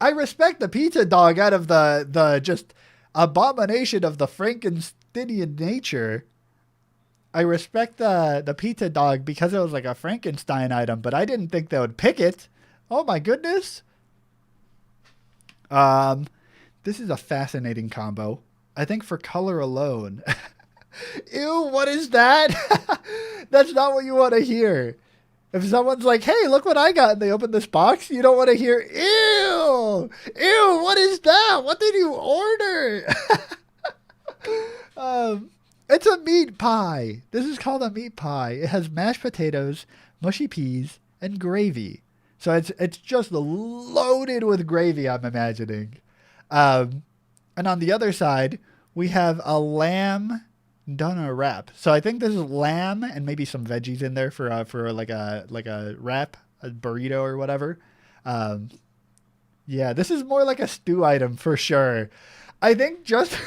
I respect the pizza dog out of the just abomination of the Frankensteinian nature. I respect the pizza dog because it was like a Frankenstein item, but I didn't think they would pick it. Oh my goodness. This is a fascinating combo. I think for color alone. Ew, what is that? That's not what you want to hear. If someone's like, hey, look what I got, and they open this box, you don't want to hear, ew, what is that? What did you order? It's a meat pie. This is called a meat pie. It has mashed potatoes, mushy peas, and gravy. So it's just loaded with gravy, I'm imagining. And on the other side, we have a lamb done a wrap. So I think this is lamb and maybe some veggies in there for like a wrap, a burrito or whatever. Yeah, this is more like a stew item for sure. I think just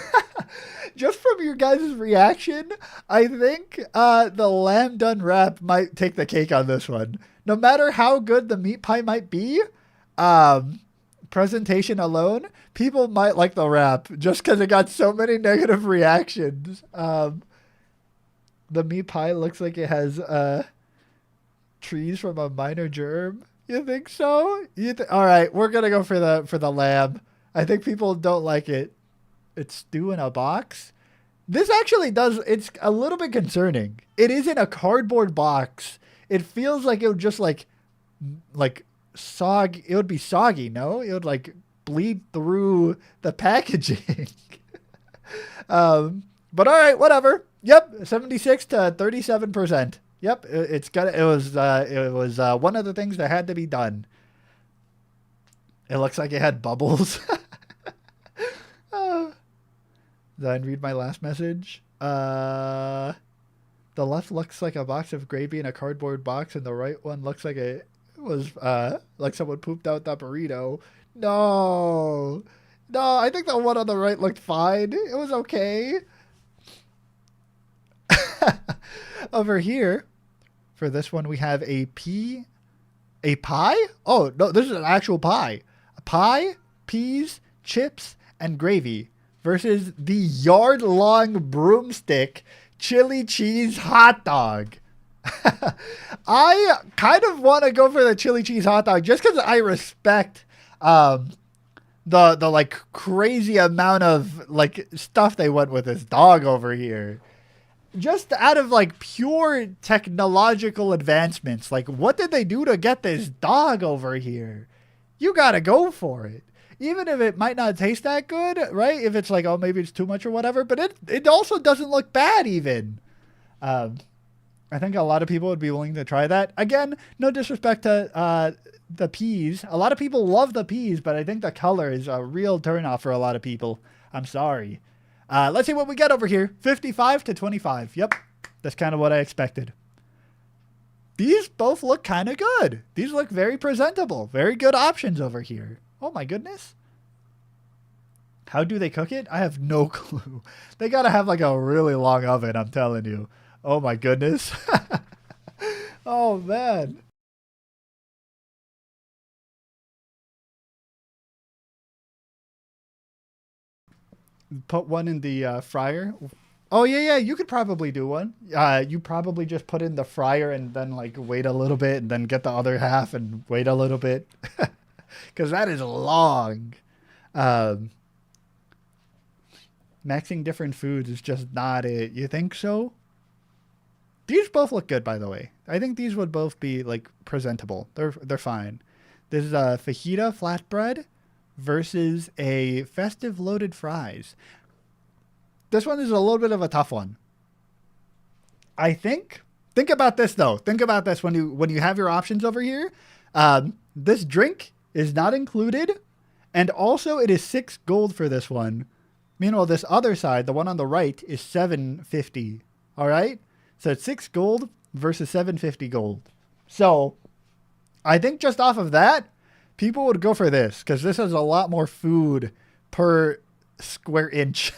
just from your guys' reaction, I think the lamb done wrap might take the cake on this one. No matter how good the meat pie might be, presentation alone, people might like the wrap just because it got so many negative reactions. The meat pie looks like it has trees from a minor germ. You think so? All right, we're gonna go for the lamb. I think people don't like it. It's stew in a box. This actually does. It's a little bit concerning. It is in a cardboard box. It feels like it would just like it would be soggy. No, it would like bleed through the packaging. But all right, whatever. Yep, 76 to 37%. Yep, it's got it was one of the things that had to be done. It looks like it had bubbles. uh, then read my last message. The left looks like a box of gravy in a cardboard box, and the right one looks like it was like someone pooped out that burrito. No, no, I think the one on the right looked fine. It was okay. Over here, for this one, we have a pie. Oh no, this is an actual pie. A pie, peas, chips, and gravy versus the yard-long broomstick chili cheese hot dog. I kind of want to go for the chili cheese hot dog just because I respect the like crazy amount of like stuff they went with this dog over here. Just out of like pure technological advancements, like what did they do to get this dog over here? You gotta go for it. Even if it might not taste that good, right? If it's like, oh, maybe it's too much or whatever, but it also doesn't look bad even. I think a lot of people would be willing to try that. Again, no disrespect to the peas. A lot of people love the peas, but I think the color is a real turnoff for a lot of people. I'm sorry. Let's see what we get over here. 55 to 25. Yep. That's kind of what I expected. These both look kind of good. These look very presentable. Very good options over here. Oh my goodness. How do they cook it? I have no clue. They got to have like a really long oven, I'm telling you. Oh my goodness. Oh man. Put one in the fryer. Oh yeah, yeah. You could probably do one. You probably just put in the fryer and then like wait a little bit and then get the other half and wait a little bit, because that is long. Um, Mixing different foods is just not it. You think so? These both look good, by the way. I think these would both be like presentable. They're fine. This is a fajita flatbread versus a festive loaded fries. This one is a little bit of a tough one. I think about this though. Think about this when you have your options over here. This drink is not included, and also it is 6 gold for this one. Meanwhile, this other side, the one on the right, is 750. All right, so it's 6 gold versus 750 gold. So I think just off of that, people would go for this because this has a lot more food per square inch.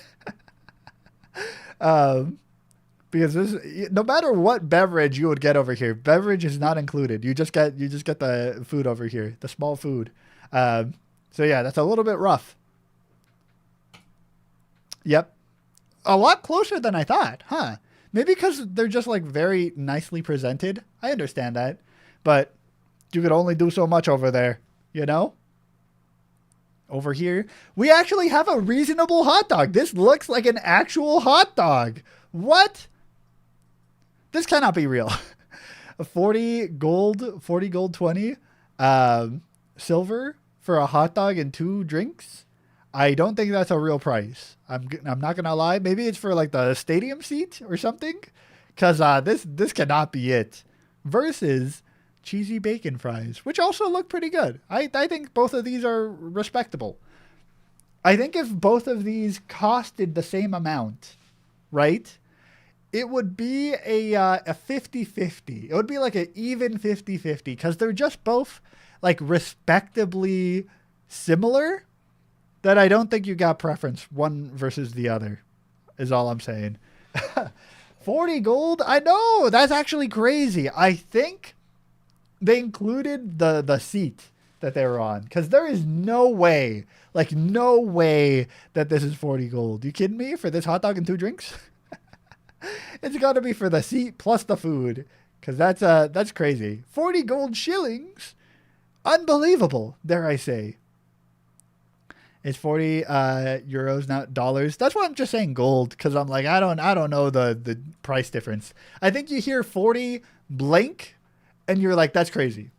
Because this, no matter what beverage you would get over here, beverage is not included. You just get the food over here, the small food. So yeah, that's a little bit rough. Yep, a lot closer than I thought, huh? Maybe because they're just like very nicely presented. I understand that, but you could only do so much over there, you know? Over here, we actually have a reasonable hot dog. This looks like an actual hot dog. What? This cannot be real. 40 gold 20. Silver for a hot dog and 2 drinks. I don't think that's a real price. I'm not gonna lie. Maybe it's for like the stadium seat or something, because this cannot be it. Versus cheesy bacon fries, which also look pretty good. I think both of these are respectable. I think if both of these costed the same amount, right, it would be a 50-50. It would be like an even 50-50 because they're just both like respectably similar, that I don't think you got preference one versus the other, is all I'm saying. 40 gold? I know, that's actually crazy. I think they included the seat that they were on, because there is no way, like no way that this is 40 gold. You kidding me? For this hot dog and 2 drinks? It's got to be for the seat plus the food, because that's crazy. 40 gold shillings? Unbelievable, dare I say. It's 40 euros, not dollars. That's why I'm just saying gold, because I'm like, I don't know the price difference. I think you hear 40 blank and you're like, that's crazy.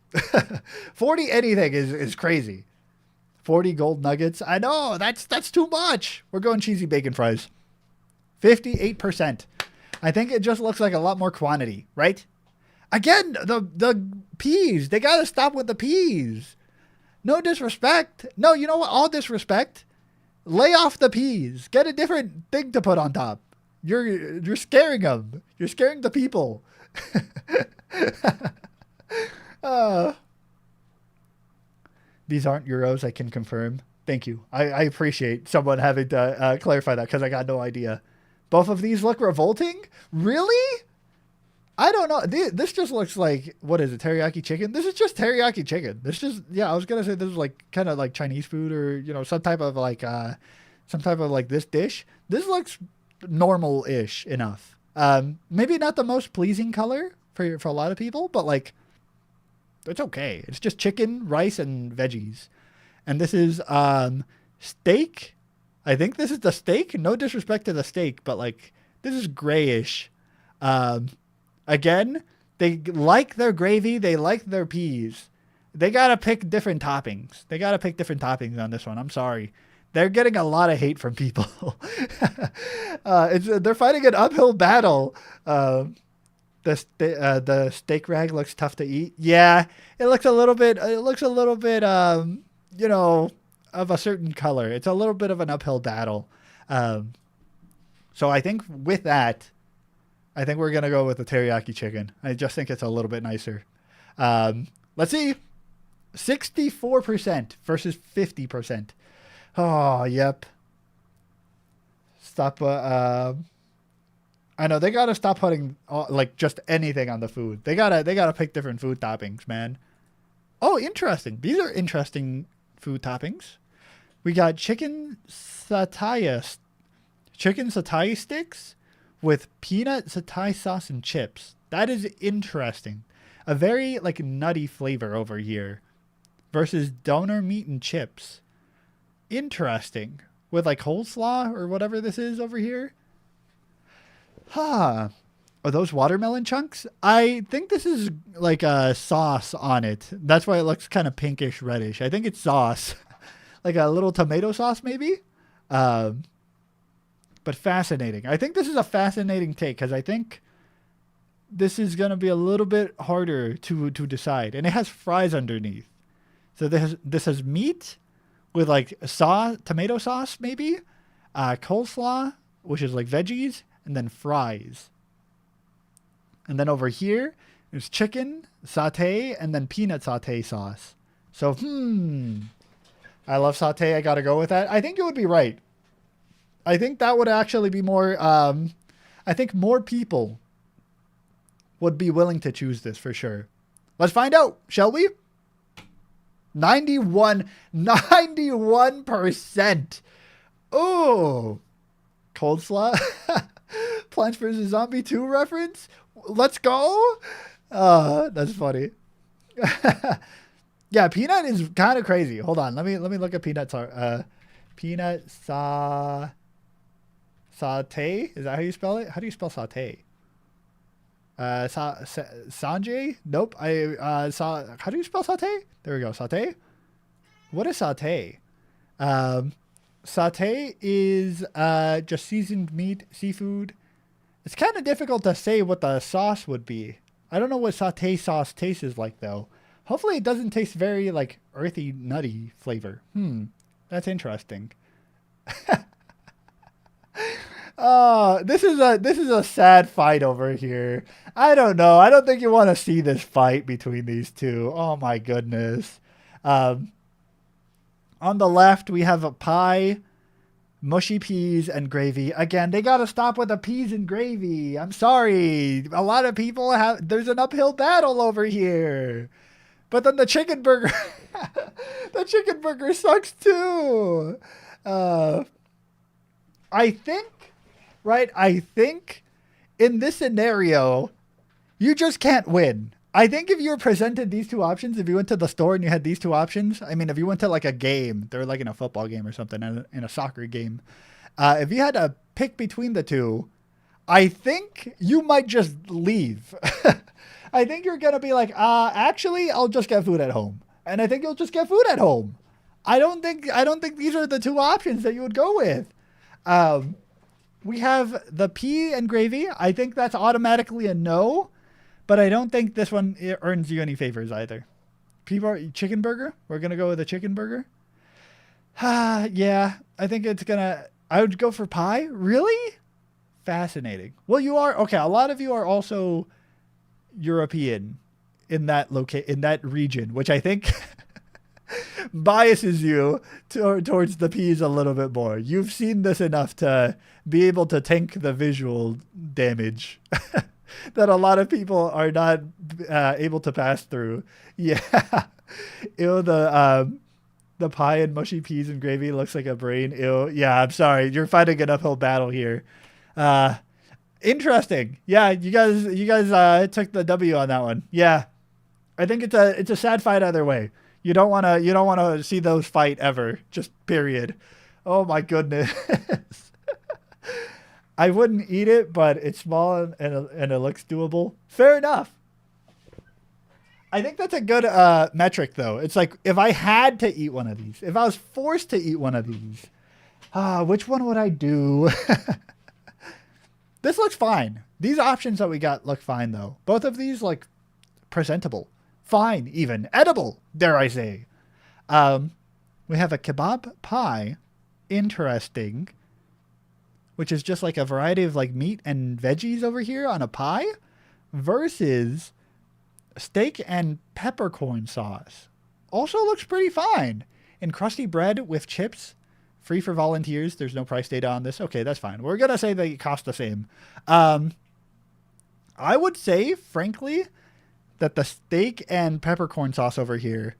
40 anything is crazy. 40 gold nuggets. I know, that's too much. We're going cheesy bacon fries. 58%. I think it just looks like a lot more quantity, right? Again, the peas. They got to stop with the peas. No disrespect. No, you know what? All disrespect. Lay off the peas. Get a different thing to put on top. You're scaring them. You're scaring the people. uh, these aren't euros, I can confirm. Thank you. I appreciate someone having to clarify that, because I got no idea. Both of these look revolting? Really? I don't know. This just looks like, what is it, teriyaki chicken? This is just teriyaki chicken. This just, yeah, I was going to say this is like kind of like Chinese food, or, you know, some type of like this dish. This looks normal-ish enough. Maybe not the most pleasing color for a lot of people, but like, it's okay. It's just chicken, rice, and veggies. And this is steak. I think this is the steak. No disrespect to the steak, but like, this is grayish. Again, they like their gravy. They like their peas. They got to pick different toppings. They got to pick different toppings on this one. I'm sorry. They're getting a lot of hate from people. They're fighting an uphill battle. The steak rag looks tough to eat. Yeah, it looks a little bit, you know, of a certain color. It's a little bit of an uphill battle. So I think with that, I think we're going to go with the teriyaki chicken. I just think it's a little bit nicer. Let's see. 64% versus 50%. Oh, yep. Stop. I know they got to stop putting like just anything on the food. They got to pick different food toppings, man. Oh, interesting. These are interesting food toppings. We got chicken satay sticks with peanut satay sauce and chips. That is interesting. A very like nutty flavor over here versus doner meat and chips. Interesting. With like coleslaw or whatever this is over here. Huh. Are those watermelon chunks? I think this is like a sauce on it. That's why it looks kind of pinkish reddish. I think it's sauce. Like a little tomato sauce maybe. But fascinating. I think this is a fascinating take, because I think this is going to be a little bit harder to decide. And it has fries underneath. So this has meat with like tomato sauce maybe, coleslaw, which is like veggies, and then fries. And then over here, there's chicken, satay, and then peanut satay sauce. So, I love satay. I got to go with that. I think it would be right. I think that would actually be more, I think more people would be willing to choose this for sure. Let's find out, shall we? 91%. Oh, coleslaw. Plants vs. Zombie 2 reference. Let's go. That's funny. Yeah, peanut is kind of crazy. Hold on. Let me look at peanut. Peanut satay. Is that how you spell it? How do you spell satay? Sanjay? Nope. How do you spell satay? There we go. Satay. What is satay? Satay is just seasoned meat, seafood. It's kind of difficult to say what the sauce would be. I don't know what satay sauce tastes like though. Hopefully it doesn't taste very like earthy, nutty flavor. That's interesting. This is a sad fight over here. I don't know. I don't think you want to see this fight between these two. Oh my goodness. On the left we have a pie, mushy peas, and gravy. Again, they got to stop with the peas and gravy. I'm sorry. A lot of people there's an uphill battle over here. But then the chicken burger, the chicken burger sucks too. I think in this scenario, you just can't win. I think if you were presented these two options, if you went to the store and you had these two options, I mean, if you went to like a game, they're like in a football game or something, in a soccer game, if you had to pick between the two, I think you might just leave. I think you're gonna be like, actually, I'll just get food at home, and I think you'll just get food at home. I don't think these are the two options that you would go with. Um, we have the pea and gravy. I think that's automatically a no, but I don't think this one earns you any favors either. Chicken burger. We're gonna go with a chicken burger. Yeah, I think it's gonna. I would go for pie. Really? Fascinating. Well, you are okay. A lot of you are also European in that region, which I think biases you towards the peas a little bit more. You've seen this enough to be able to tank the visual damage that a lot of people are not able to pass through. Yeah, ew, the pie and mushy peas and gravy looks like a brain. Ew. Yeah, I'm sorry. You're fighting an uphill battle here. Uh, Interesting. Yeah, you guys took the W on that one. Yeah, I think it's a sad fight either way. You don't wanna see those fight ever. Just period. Oh my goodness. I wouldn't eat it, but it's small and it looks doable. Fair enough. I think that's a good metric though. It's like if I had to eat one of these, if I was forced to eat one of these, which one would I do? This looks fine. These options that we got look fine though. Both of these like presentable, fine, even edible. Dare I say? Um, we have a kebab pie, interesting, which is just like a variety of like meat and veggies over here on a pie, versus steak and peppercorn sauce. Also looks pretty fine. And crusty bread with chips. Free for volunteers. There's no price data on this. Okay, that's fine. We're going to say they cost the same. I would say, frankly, that the steak and peppercorn sauce over here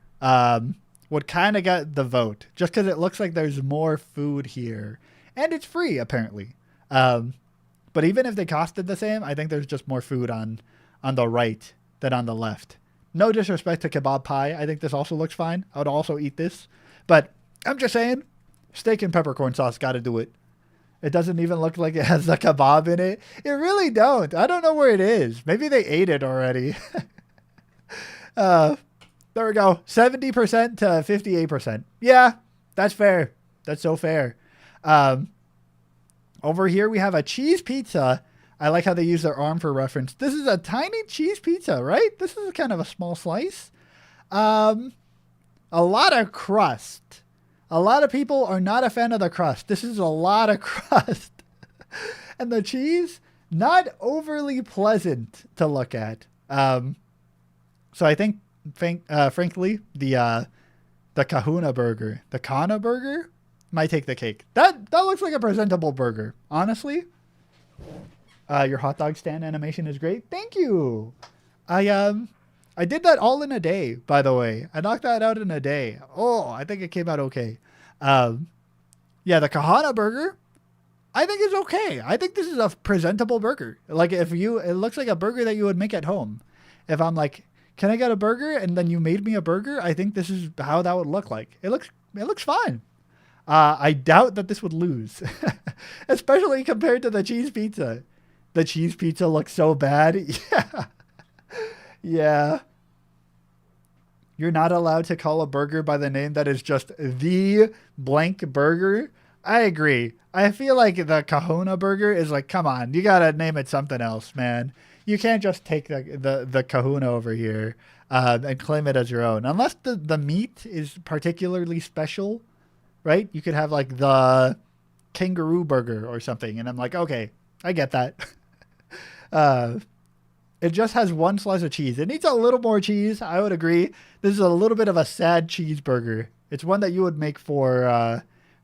would kind of get the vote. Just because it looks like there's more food here. And it's free, apparently. But even if they costed the same, I think there's just more food on the right than on the left. No disrespect to kebab pie. I think this also looks fine. I would also eat this. But I'm just saying, steak and peppercorn sauce got to do it. It doesn't even look like it has the kebab in it. It really don't. I don't know where it is. Maybe they ate it already. There we go. 70% to 58%. Yeah, that's fair. That's so fair. Over here we have a cheese pizza. I like how they use their arm for reference. This is a tiny cheese pizza, right? This is kind of a small slice. A lot of crust. A lot of people are not a fan of the crust. This is a lot of crust. And the cheese, not overly pleasant to look at. So I think, frankly, the Kahuna burger, the Kana burger, might take the cake. That looks like a presentable burger, honestly. Your hot dog stand animation is great. Thank you. I did that all in a day, by the way. I knocked that out in a day. Oh, I think it came out okay. Yeah, the Kahana burger, I think is okay. I think this is a presentable burger. Like it looks like a burger that you would make at home. If I'm like, can I get a burger? And then you made me a burger. I think this is how that would look like. It looks fine. I doubt that this would lose, especially compared to the cheese pizza. The cheese pizza looks so bad. Yeah. Yeah. You're not allowed to call a burger by the name that is just the blank burger. I agree. I feel like the Kahuna burger is like, come on, you gotta name it something else, man. You can't just take the Kahuna over here and claim it as your own. Unless the meat is particularly special, right? You could have like the kangaroo burger or something. And I'm like, okay, I get that. It just has one slice of cheese. It needs a little more cheese. I would agree. This is a little bit of a sad cheeseburger. It's one that you would make for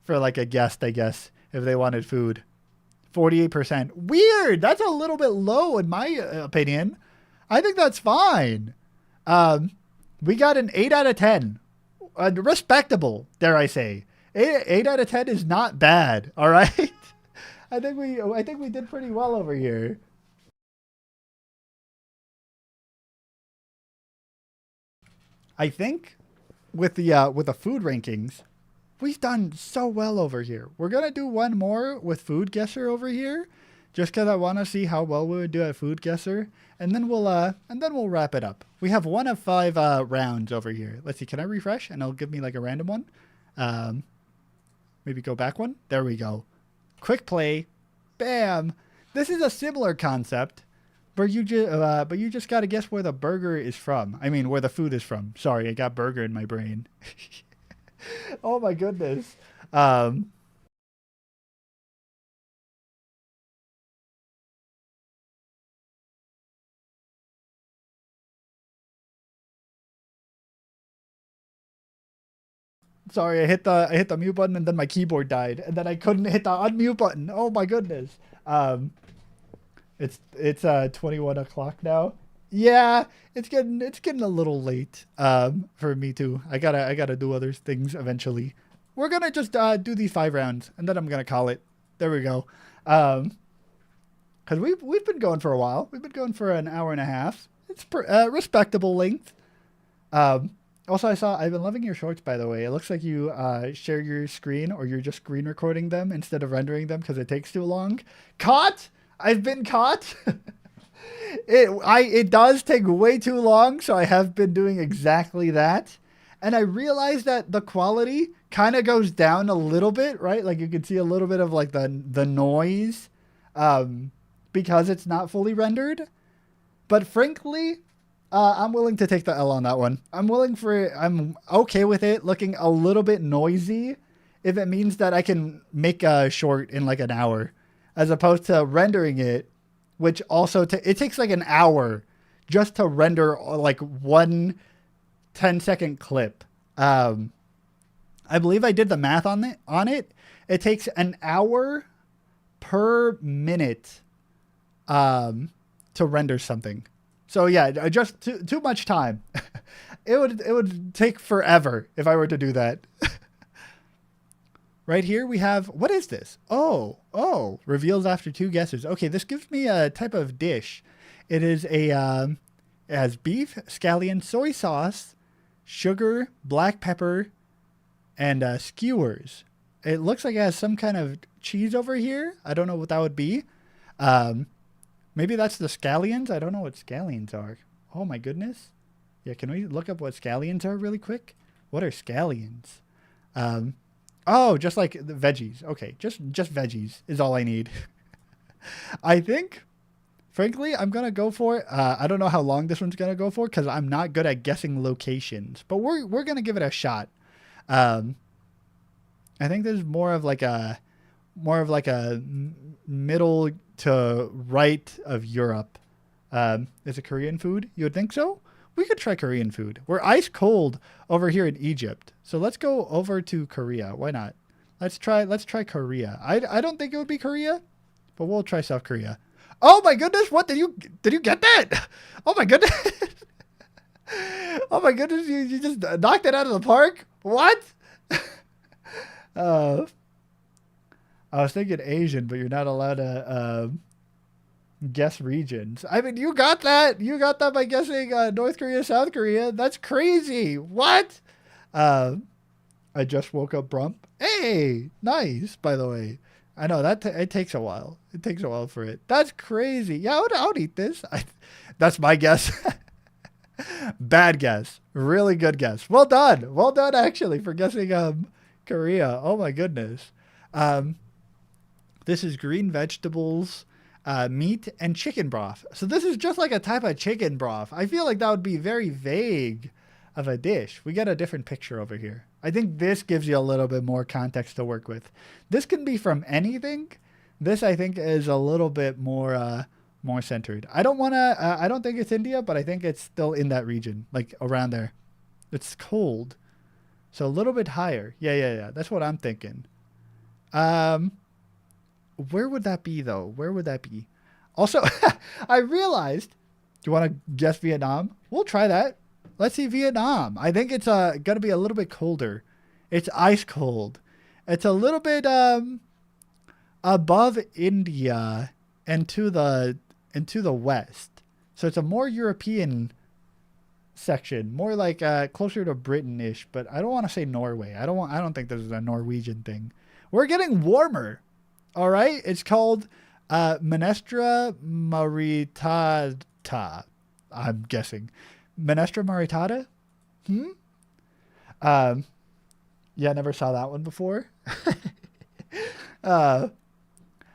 like a guest, I guess, if they wanted food. 48%. Weird. That's a little bit low in my opinion. I think that's fine. We got an 8 out of 10. Respectable, dare I say. 8 out of 10 is not bad. All right. I think we did pretty well over here. I think with the food rankings, we've done so well over here. We're gonna do one more with food guesser over here, just because I want to see how well we would do at food guesser, and then we'll wrap it up. We have one of five rounds over here. Let's see. Can I refresh and it'll give me like a random one? Um, Maybe go back one. There we go. Quick play. Bam. This is a similar concept, but you just got to guess where the burger is from. I mean, where the food is from. Sorry, I got burger in my brain. Oh my goodness. Um, Sorry, I hit the mute button and then my keyboard died and then I couldn't hit the unmute button. Oh my goodness. It's 21 o'clock now. Yeah, it's getting a little late for me too. I gotta do other things eventually. We're gonna just do these 5 rounds and then I'm gonna call it. There we go. Um, because we've been going for a while. We've been going for an hour and a half. It's respectable length. Um, Also, I've been loving your shorts, by the way. It looks like you share your screen or you're just screen recording them instead of rendering them because it takes too long. Caught? I've been caught. It does take way too long, so I have been doing exactly that. And I realized that the quality kind of goes down a little bit, right? Like you can see a little bit of like the noise um, because it's not fully rendered. But frankly, I'm willing to take the L on that one. I'm okay with it looking a little bit noisy if it means that I can make a short in like an hour as opposed to rendering it, which also it takes like an hour just to render like one 10-second clip. I believe I did the math on it. It takes an hour per minute to render something. So yeah, just too much time. It would take forever if I were to do that. Right here we have, what is this? Oh, reveals after 2 guesses. Okay, this gives me a type of dish. It has beef, scallion, soy sauce, sugar, black pepper, and skewers. It looks like it has some kind of cheese over here. I don't know what that would be. Um, Maybe that's the scallions. I don't know what scallions are. Oh my goodness. Yeah, can we look up what scallions are really quick? What are scallions? Um, oh, just like the veggies. Okay, just veggies is all I need. I think, frankly, I'm gonna go for it. I don't know how long this one's gonna go for because I'm not good at guessing locations, but we're gonna give it a shot. Um, I think there's more of like a middle to right of Europe. Is it Korean food? You would think so? We could try Korean food. We're ice cold over here in Egypt. So let's go over to Korea. Why not? Let's try Korea. I don't think it would be Korea, but we'll try South Korea. Oh my goodness, what did you get that? Oh my goodness. Oh my goodness, you just knocked it out of the park? What? Uh I was thinking Asian, but you're not allowed to guess regions. I mean, you got that. You got that by guessing North Korea, South Korea. That's crazy. What? Uh, I just woke up, Brump. Hey, nice. By the way, I know that it takes a while. It takes a while for it. That's crazy. Yeah, I would eat this. That's my guess. Bad guess. Really good guess. Well done. Well done, actually, for guessing Korea. Oh my goodness. Um, this is green vegetables, meat, and chicken broth. So this is just like a type of chicken broth. I feel like that would be very vague of a dish. We get a different picture over here. I think this gives you a little bit more context to work with. This can be from anything. This I think is a little bit more centered. I don't want to. I don't think it's India, but I think it's still in that region, like around there. It's cold, so a little bit higher. Yeah. That's what I'm thinking. Um, where would that be though? Where would that be? Also, I realized. Do you want to guess Vietnam? We'll try that. Let's see Vietnam. I think it's gonna be a little bit colder. It's ice cold. It's a little bit above India and to the west. So it's a more European section, more like closer to Britain-ish, but I don't want to say Norway. I don't think this is a Norwegian thing. We're getting warmer. All right, it's called Menestra maritata. I'm guessing Menestra maritata. Hmm. Um. Yeah, I never saw that one before. uh,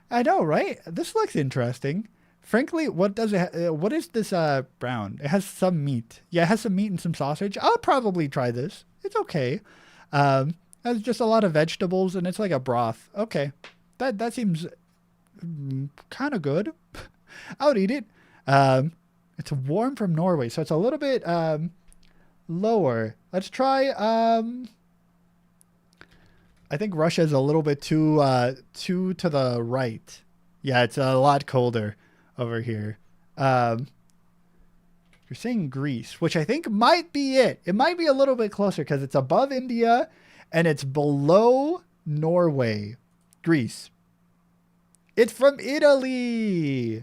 I know, right? This looks interesting. Frankly, what does it? What is this? Brown. It has some meat. Yeah, it has some meat and some sausage. I'll probably try this. It's okay. It has just a lot of vegetables and it's like a broth. Okay, that seems kind of good. I would eat it. It's warm from Norway, so it's a little bit lower. Let's try. I think Russia is a little bit too to the right. Yeah, it's a lot colder over here. You're saying Greece, which I think might be it. It might be a little bit closer because it's above India and it's below Norway. Greece. It's from Italy.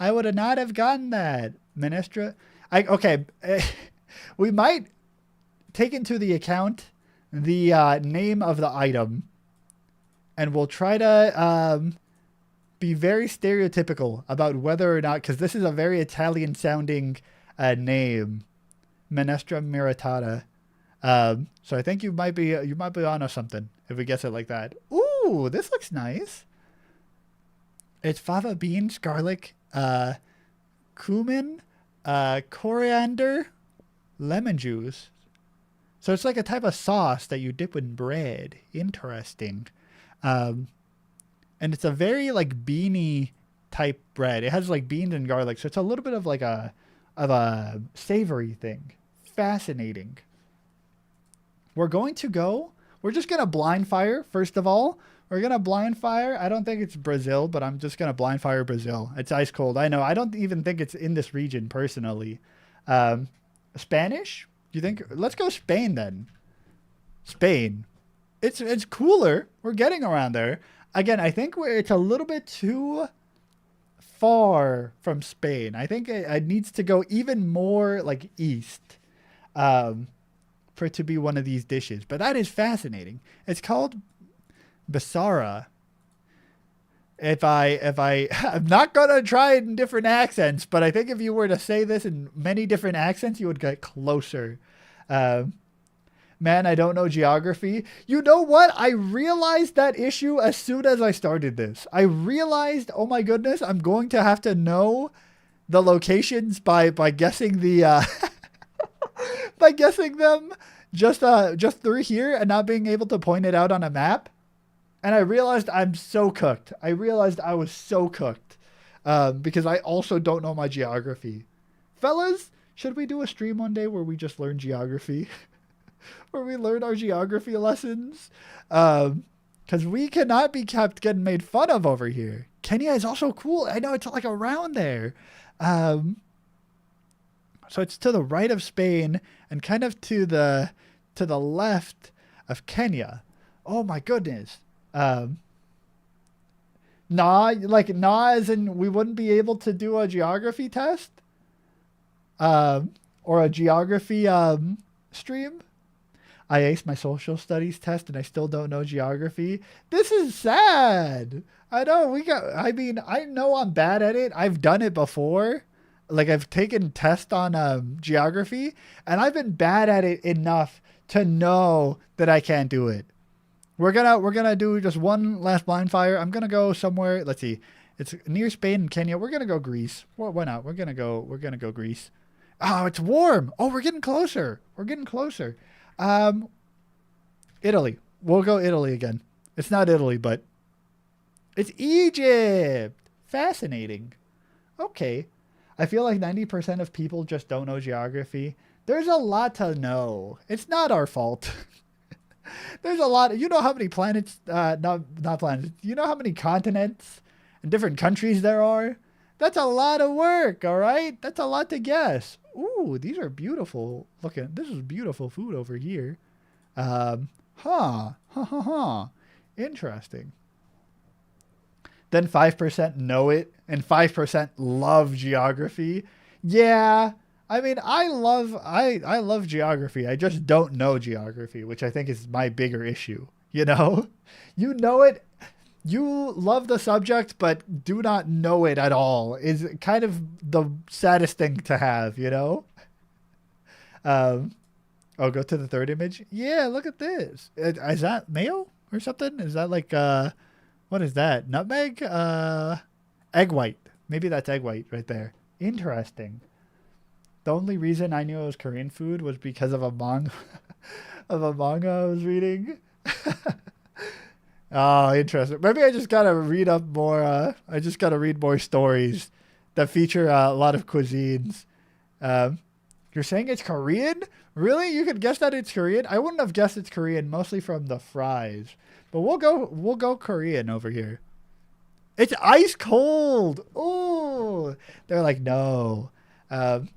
I would not have gotten that. Minestra. Okay. We might take into the account the name of the item, and we'll try to be very stereotypical about whether or not, because this is a very Italian sounding name, Minestra Maritata. So I think you might be onto something if we guess it like that. Ooh, this looks nice. It's fava beans, garlic, cumin, coriander, lemon juice. So it's like a type of sauce that you dip in bread. Interesting. And it's a very like beany type bread. It has like beans and garlic. So it's a little bit of like a savory thing. Fascinating. We're just going to blind fire. First of all, we're going to blind fire. I don't think it's Brazil, but I'm just going to blind fire Brazil. It's ice cold. I know. I don't even think it's in this region personally. Spanish? You think? Let's go Spain then. Spain. It's cooler. We're getting around there. Again, I think it's a little bit too far from Spain. I think it needs to go even more like east for it to be one of these dishes. But that is fascinating. It's called Basara. I'm not gonna try it in different accents, but I think if you were to say this in many different accents, you would get closer. Man, I don't know geography. You know what? I realized that issue as soon as I started this. I realized, oh my goodness, I'm going to have to know the locations by guessing the by guessing them just through here and not being able to point it out on a map. And I realized I'm so cooked. I realized I was so cooked because I also don't know my geography. Fellas, should we do a stream one day where we just learn geography? Where we learn our geography lessons? Because we cannot be kept getting made fun of over here. Kenya is also cool. I know it's like around there. So it's to the right of Spain and kind of to the left of Kenya. Oh my goodness. As in we wouldn't be able to do a geography test, or a geography stream. I aced my social studies test and I still don't know geography. This is sad. I know I know I'm bad at it. I've done it before. Like I've taken tests on geography and I've been bad at it enough to know that I can't do it. We're gonna do just one last blind fire. I'm gonna go somewhere. Let's see. It's near Spain and Kenya. We're gonna go Greece. Why not? We're gonna go Greece. Oh, it's warm. Oh, we're getting closer. Italy. We'll go Italy again. It's not Italy, but it's Egypt. Fascinating. Okay. I feel like 90% of people just don't know geography. There's a lot to know. It's not our fault. There's a lot. You know how many planets, not planets. You know how many continents and different countries there are? That's a lot of work, all right? That's a lot to guess. Ooh, these are beautiful looking. This is beautiful food over here. Interesting. Then 5% know it and 5% love geography. Yeah, I mean, I love geography. I just don't know geography, which I think is my bigger issue. You know, you know it, you love the subject, but do not know it at all. Is kind of the saddest thing to have. You know. Um, oh, go to the third image. Yeah, look at this. Is that mayo or something? Is that like what is that? Nutmeg? Egg white. Maybe that's egg white right there. Interesting. The only reason I knew it was Korean food was because of a manga of a manga I was reading. Oh, interesting. Maybe I just gotta read up more. I just gotta read more stories that feature a lot of cuisines. Um, you're saying it's Korean? Really? You could guess that it's Korean? I wouldn't have guessed it's Korean, mostly from the fries. But we'll go Korean over here. It's ice cold. Oh, they're like no. Um,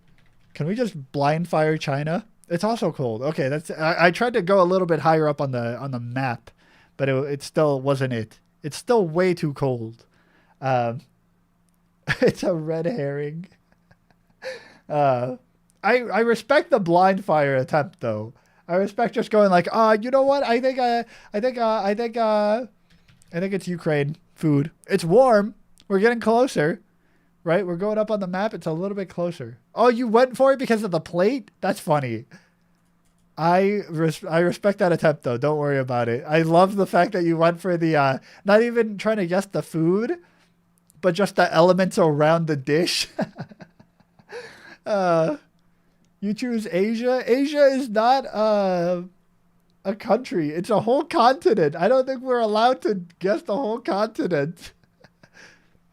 Can we just blind fire China? It's also cold. Okay, that's. I tried to go a little bit higher up on the map, but it still wasn't it. It's still way too cold. Um, it's a red herring. Uh, I respect the blind fire attempt though. I respect just going like, you know what? I think it's Ukraine food. It's warm. We're getting closer. Right? We're going up on the map. It's a little bit closer. Oh, you went for it because of the plate? That's funny. I respect that attempt though. Don't worry about it. I love the fact that you went for the not even trying to guess the food, but just the elements around the dish. uh, you choose Asia. Asia is not a country. It's a whole continent. I don't think we're allowed to guess the whole continent.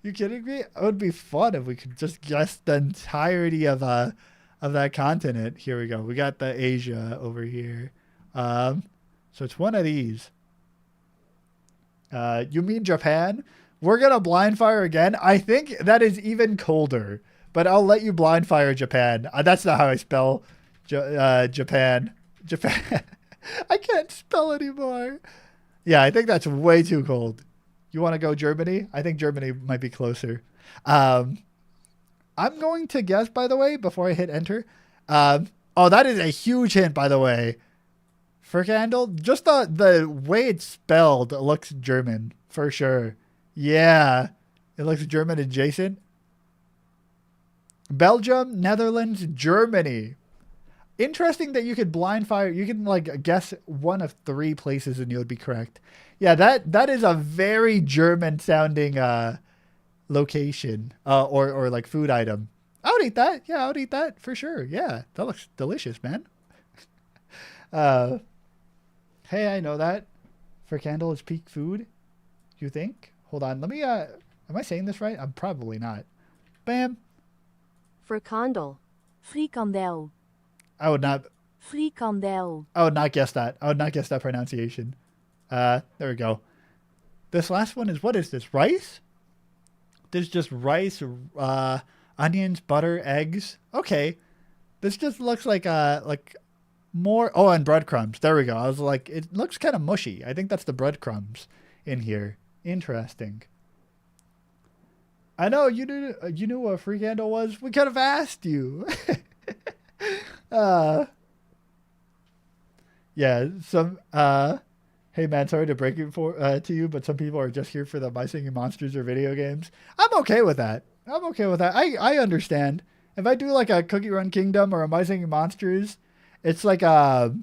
You kidding me? It would be fun if we could just guess the entirety of that continent. Here we go. We got the Asia over here. So it's one of these. You mean Japan? We're gonna blind fire again. I think that is even colder, but I'll let you blind fire Japan. That's not how I spell Japan. Japan. I can't spell anymore. Yeah, I think that's way too cold. You want to go Germany? I think Germany might be closer. I'm going to guess, by the way, before I hit enter. Oh, that is a huge hint, by the way. Frikandel, just the way it's spelled looks German, for sure. Yeah, it looks German adjacent. Belgium, Netherlands, Germany. Interesting that you could blind fire. You can like guess one of three places and you would be correct. Yeah, that is a very German sounding location or like food item. I would eat that. Yeah, I would eat that for sure. Yeah, that looks delicious, man. uh, hey, I know that. For candle is peak food. You think? Hold on. Let me. Am I saying this right? I'm probably not. Bam. Frikandel. Frikandel. I would not. Frikandel. I would not guess that. I would not guess that pronunciation. There we go. This last one is, what is this? Rice? There's just rice, onions, butter, eggs. Okay. This just looks like more. Oh, and breadcrumbs. There we go. I was like, it looks kind of mushy. I think that's the breadcrumbs in here. Interesting. I know you knew what a free candle was. We could have asked you. Yeah. Some. Hey man, sorry to break it to you, but some people are just here for the My Singing Monsters or video games. I'm okay with that. I understand. If I do like a Cookie Run Kingdom or a My Singing Monsters, it's like I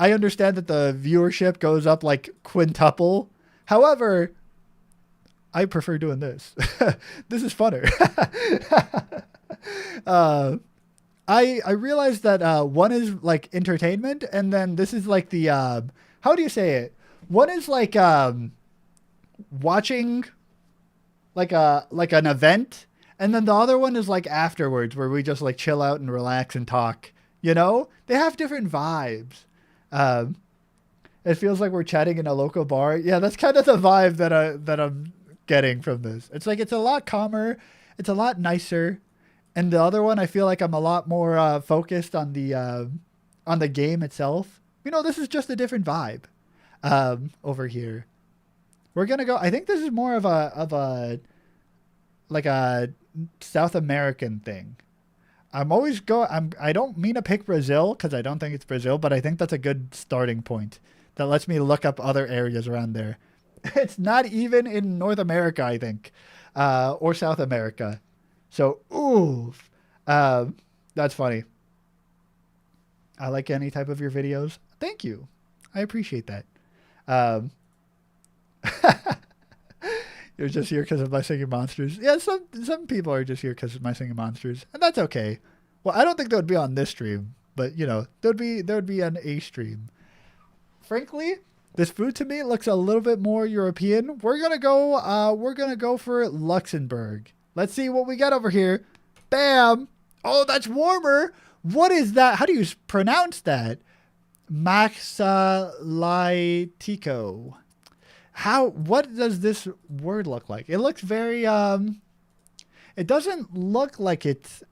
understand that the viewership goes up like quintuple. However, I prefer doing this. This is funner. I realized that one is like entertainment, and then this is like the how do you say it? One is like watching like an event, and then the other one is like afterwards where we just like chill out and relax and talk. You know, they have different vibes. It feels like we're chatting in a local bar. Yeah, that's kind of the vibe that I'm getting from this. It's like it's a lot calmer, it's a lot nicer, and the other one I feel like I'm a lot more focused on the game itself. You know, this is just a different vibe over here. We're gonna go. I think this is more of a like a South American thing. I'm always go. I don't mean to pick Brazil because I don't think it's Brazil, but I think that's a good starting point. That lets me look up other areas around there. It's not even in North America, I think, or South America. So, oof. That's funny. I like any type of your videos. Thank you. I appreciate that. Um, you're just here because of my singing monsters. Yeah, some people are just here because of my singing monsters, and that's okay. Well, I don't think they would be on this stream, but you know, there would be on a stream. Frankly, this food to me looks a little bit more European. We're gonna go for Luxembourg. Let's see what we got over here. Bam! Oh, that's warmer. What is that? How do you pronounce that? Maxalitico. What does this word look like? It looks very it doesn't look like it's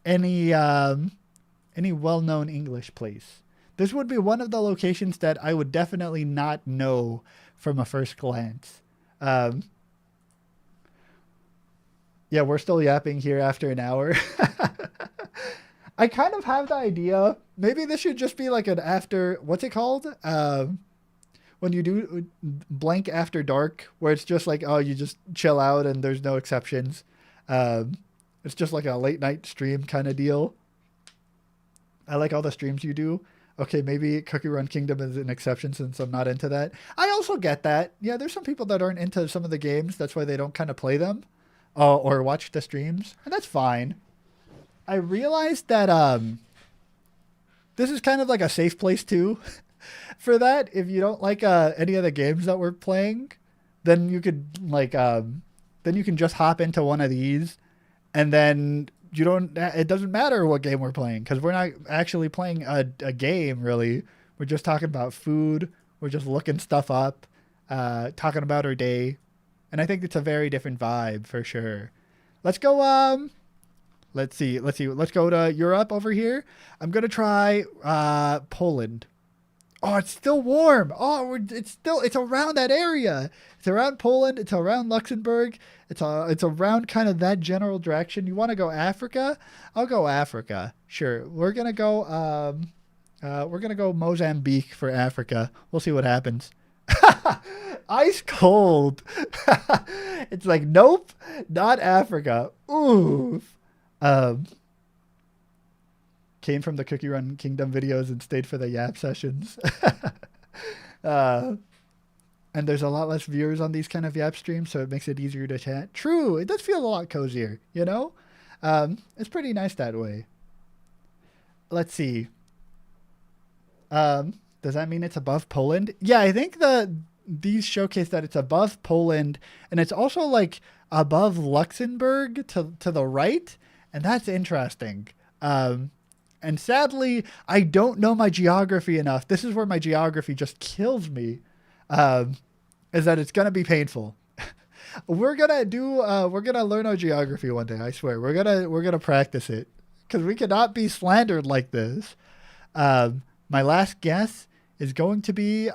any well-known English place. This would be one of the locations that I would definitely not know from a first glance. Um, yeah, we're still yapping here after an hour. I kind of have the idea. Maybe this should just be like an after. What's it called? When you do blank after dark, where it's just like, oh, you just chill out and there's no exceptions. Um, it's just like a late night stream kind of deal. I like all the streams you do. Okay, maybe Cookie Run Kingdom is an exception since I'm not into that. I also get that. Yeah, there's some people that aren't into some of the games. That's why they don't kind of play them or watch the streams. And that's fine. I realized that this is kind of like a safe place too for that. If you don't like any of the games that we're playing, then you could then you can just hop into one of these and then you don't it doesn't matter what game we're playing because we're not actually playing a game really. We're just talking about food. We're just looking stuff up, talking about our day. And I think it's a very different vibe for sure. Let's go let's see. Let's go to Europe over here. I'm going to try Poland. Oh, it's still warm. Oh, it's around that area. It's around Poland. It's around Luxembourg. It's around kind of that general direction. You want to go Africa? I'll go Africa. Sure. We're gonna go Mozambique for Africa. We'll see what happens. Ice cold. It's like nope, not Africa. Oof. Um, Came from the Cookie Run Kingdom videos and stayed for the Yap sessions. uh, and there's a lot less viewers on these kind of Yap streams, so it makes it easier to chat. True, it does feel a lot cozier, you know? It's pretty nice that way. Let's see. Does that mean it's above Poland? Yeah, I think these showcase that it's above Poland, and it's also like above Luxembourg to the right, and that's interesting. And sadly, I don't know my geography enough. This is where my geography just kills me. Is that it's gonna be painful. We're gonna learn our geography one day. I swear. We're gonna practice it because we cannot be slandered like this. My last guess is going to be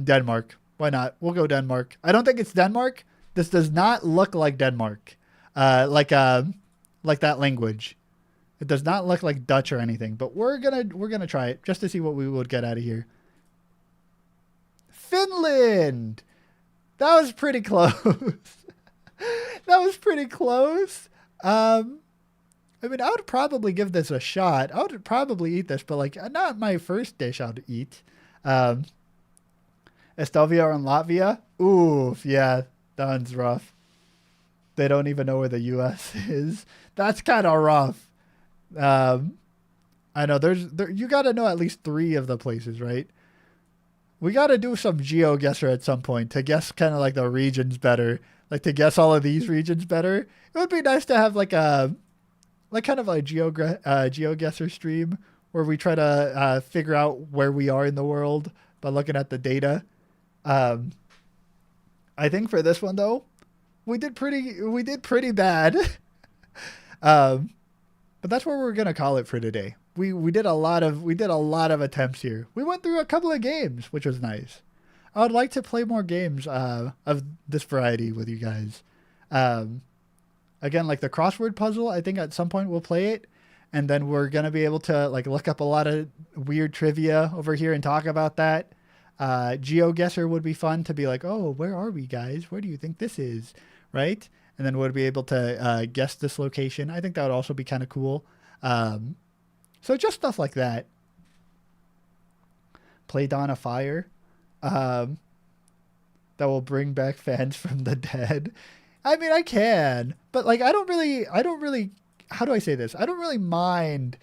Denmark. Why not? We'll go Denmark. I don't think it's Denmark. This does not look like Denmark. Like that language. It does not look like Dutch or anything, but we're gonna try it just to see what we would get out of here. Finland. That was pretty close. That was pretty close. I mean, I would probably give this a shot. I would probably eat this, but like not my first dish I'd eat. Estonia and Latvia. Oof, yeah, that one's rough. They don't even know where the U.S. is. That's kind of rough. I know you got to know at least 3 of the places, right? We got to do some GeoGuessr at some point to guess kind of like the regions better, like to guess all of these regions better. It would be nice to have like kind of a GeoGuessr stream where we try to figure out where we are in the world by looking at the data. I think for this one though, we did pretty bad. But that's what we're gonna call it for today. We did a lot of attempts here. We went through a couple of games, which was nice. I would like to play more games of this variety with you guys. Again, like the crossword puzzle, I think at some point we'll play it. and then we're gonna be able to like look up a lot of weird trivia over here and talk about that. GeoGuessr would be fun to be like, oh, where are we, guys? Where do you think this is, right? And then we'd be able to guess this location. I think that would also be kind of cool. So just stuff like that. Play Dawn of Fire. Um, that will bring back fans from the dead. I mean, I can, but like, I don't really. How do I say this? I don't really mind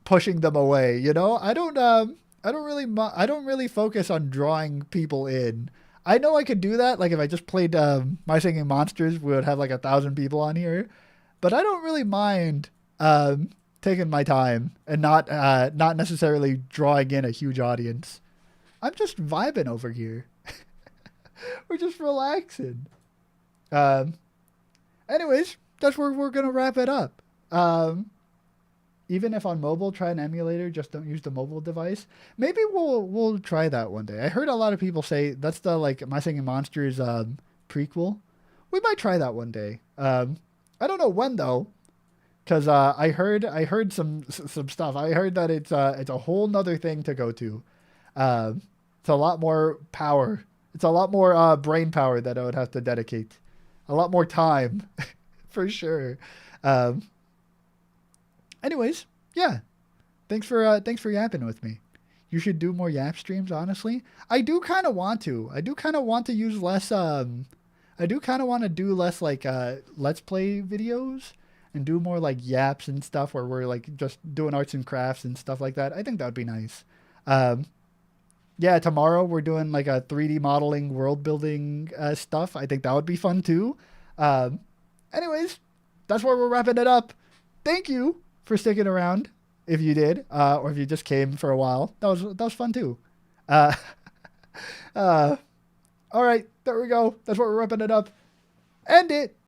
pushing them away. You know, I don't really focus on drawing people in. I know I could do that. Like if I just played My Singing Monsters, we would have like 1,000 people on here. But I don't really mind taking my time and not necessarily drawing in a huge audience. I'm just vibing over here. We're just relaxing. Um, Anyways, that's where we're gonna wrap it up. Um, Even if on mobile, try an emulator. Just don't use the mobile device. Maybe we'll try that one day. I heard a lot of people say that's the like My Singing Monsters prequel. We might try that one day. I don't know when though, because I heard some stuff. I heard that it's a whole nother thing to go to. It's a lot more power. It's a lot more brain power that I would have to dedicate. A lot more time, for sure. Um, Anyways, yeah. Thanks for yapping with me. You should do more yap streams, honestly. I do kind of want to. I do kind of want to use less I do kind of want to do less like let's play videos and do more like yaps and stuff where we're like just doing arts and crafts and stuff like that. I think that would be nice. Um yeah, tomorrow we're doing like a 3D modeling, world building stuff. I think that would be fun too. Um Anyways, that's where we're wrapping it up. Thank you for sticking around if you did, or if you just came for a while. That was fun too. Uh, uh, all right, there we go. That's where we're wrapping it up. End it.